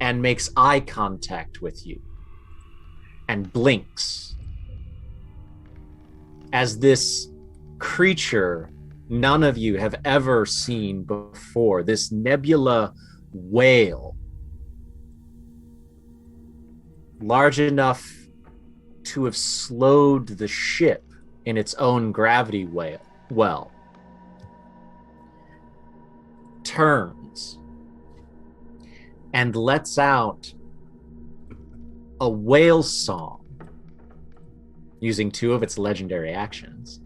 and makes eye contact with you and blinks as this creature none of you have ever seen before, this nebula whale, large enough to have slowed the ship in its own gravity well, turns and lets out a whale song using 2 of its legendary actions.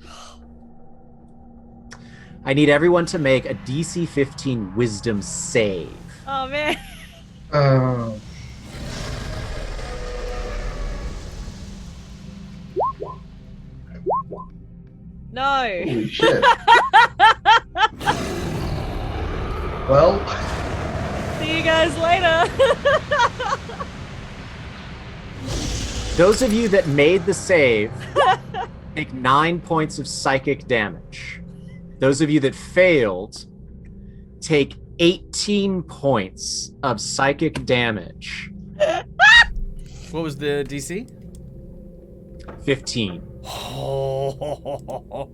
I need everyone to make a DC 15 wisdom save. oh man. Oh. No. Holy shit. Well, See you guys later. Those of you that made the save take 9 points of psychic damage. Those of you that failed take 18 points of psychic damage. What was the DC? 15. Oh.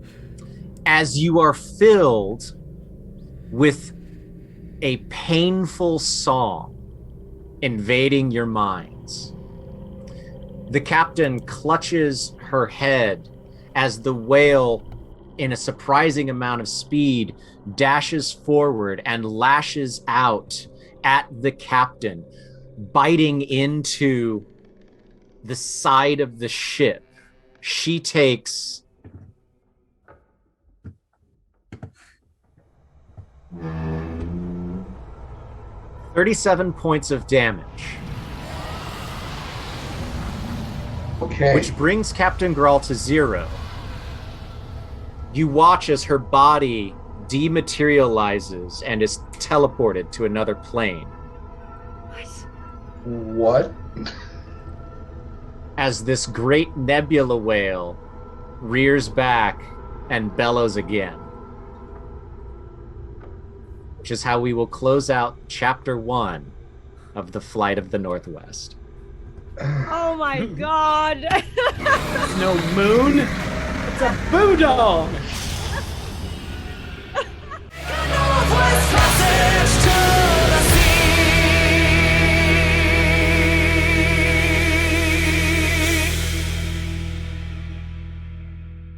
As you are filled with a painful song invading your minds. The captain clutches her head as the whale, in a surprising amount of speed, dashes forward and lashes out at the captain, biting into the side of the ship. She takes 37 points of damage, okay. which brings Captain Grawl to 0. You watch as her body dematerializes and is teleported to another plane. What? as this great nebula whale rears back and bellows again. Which is how we will close out chapter 1 of The Flight of the Northwest. Oh my god. There's no moon. It's a boodle.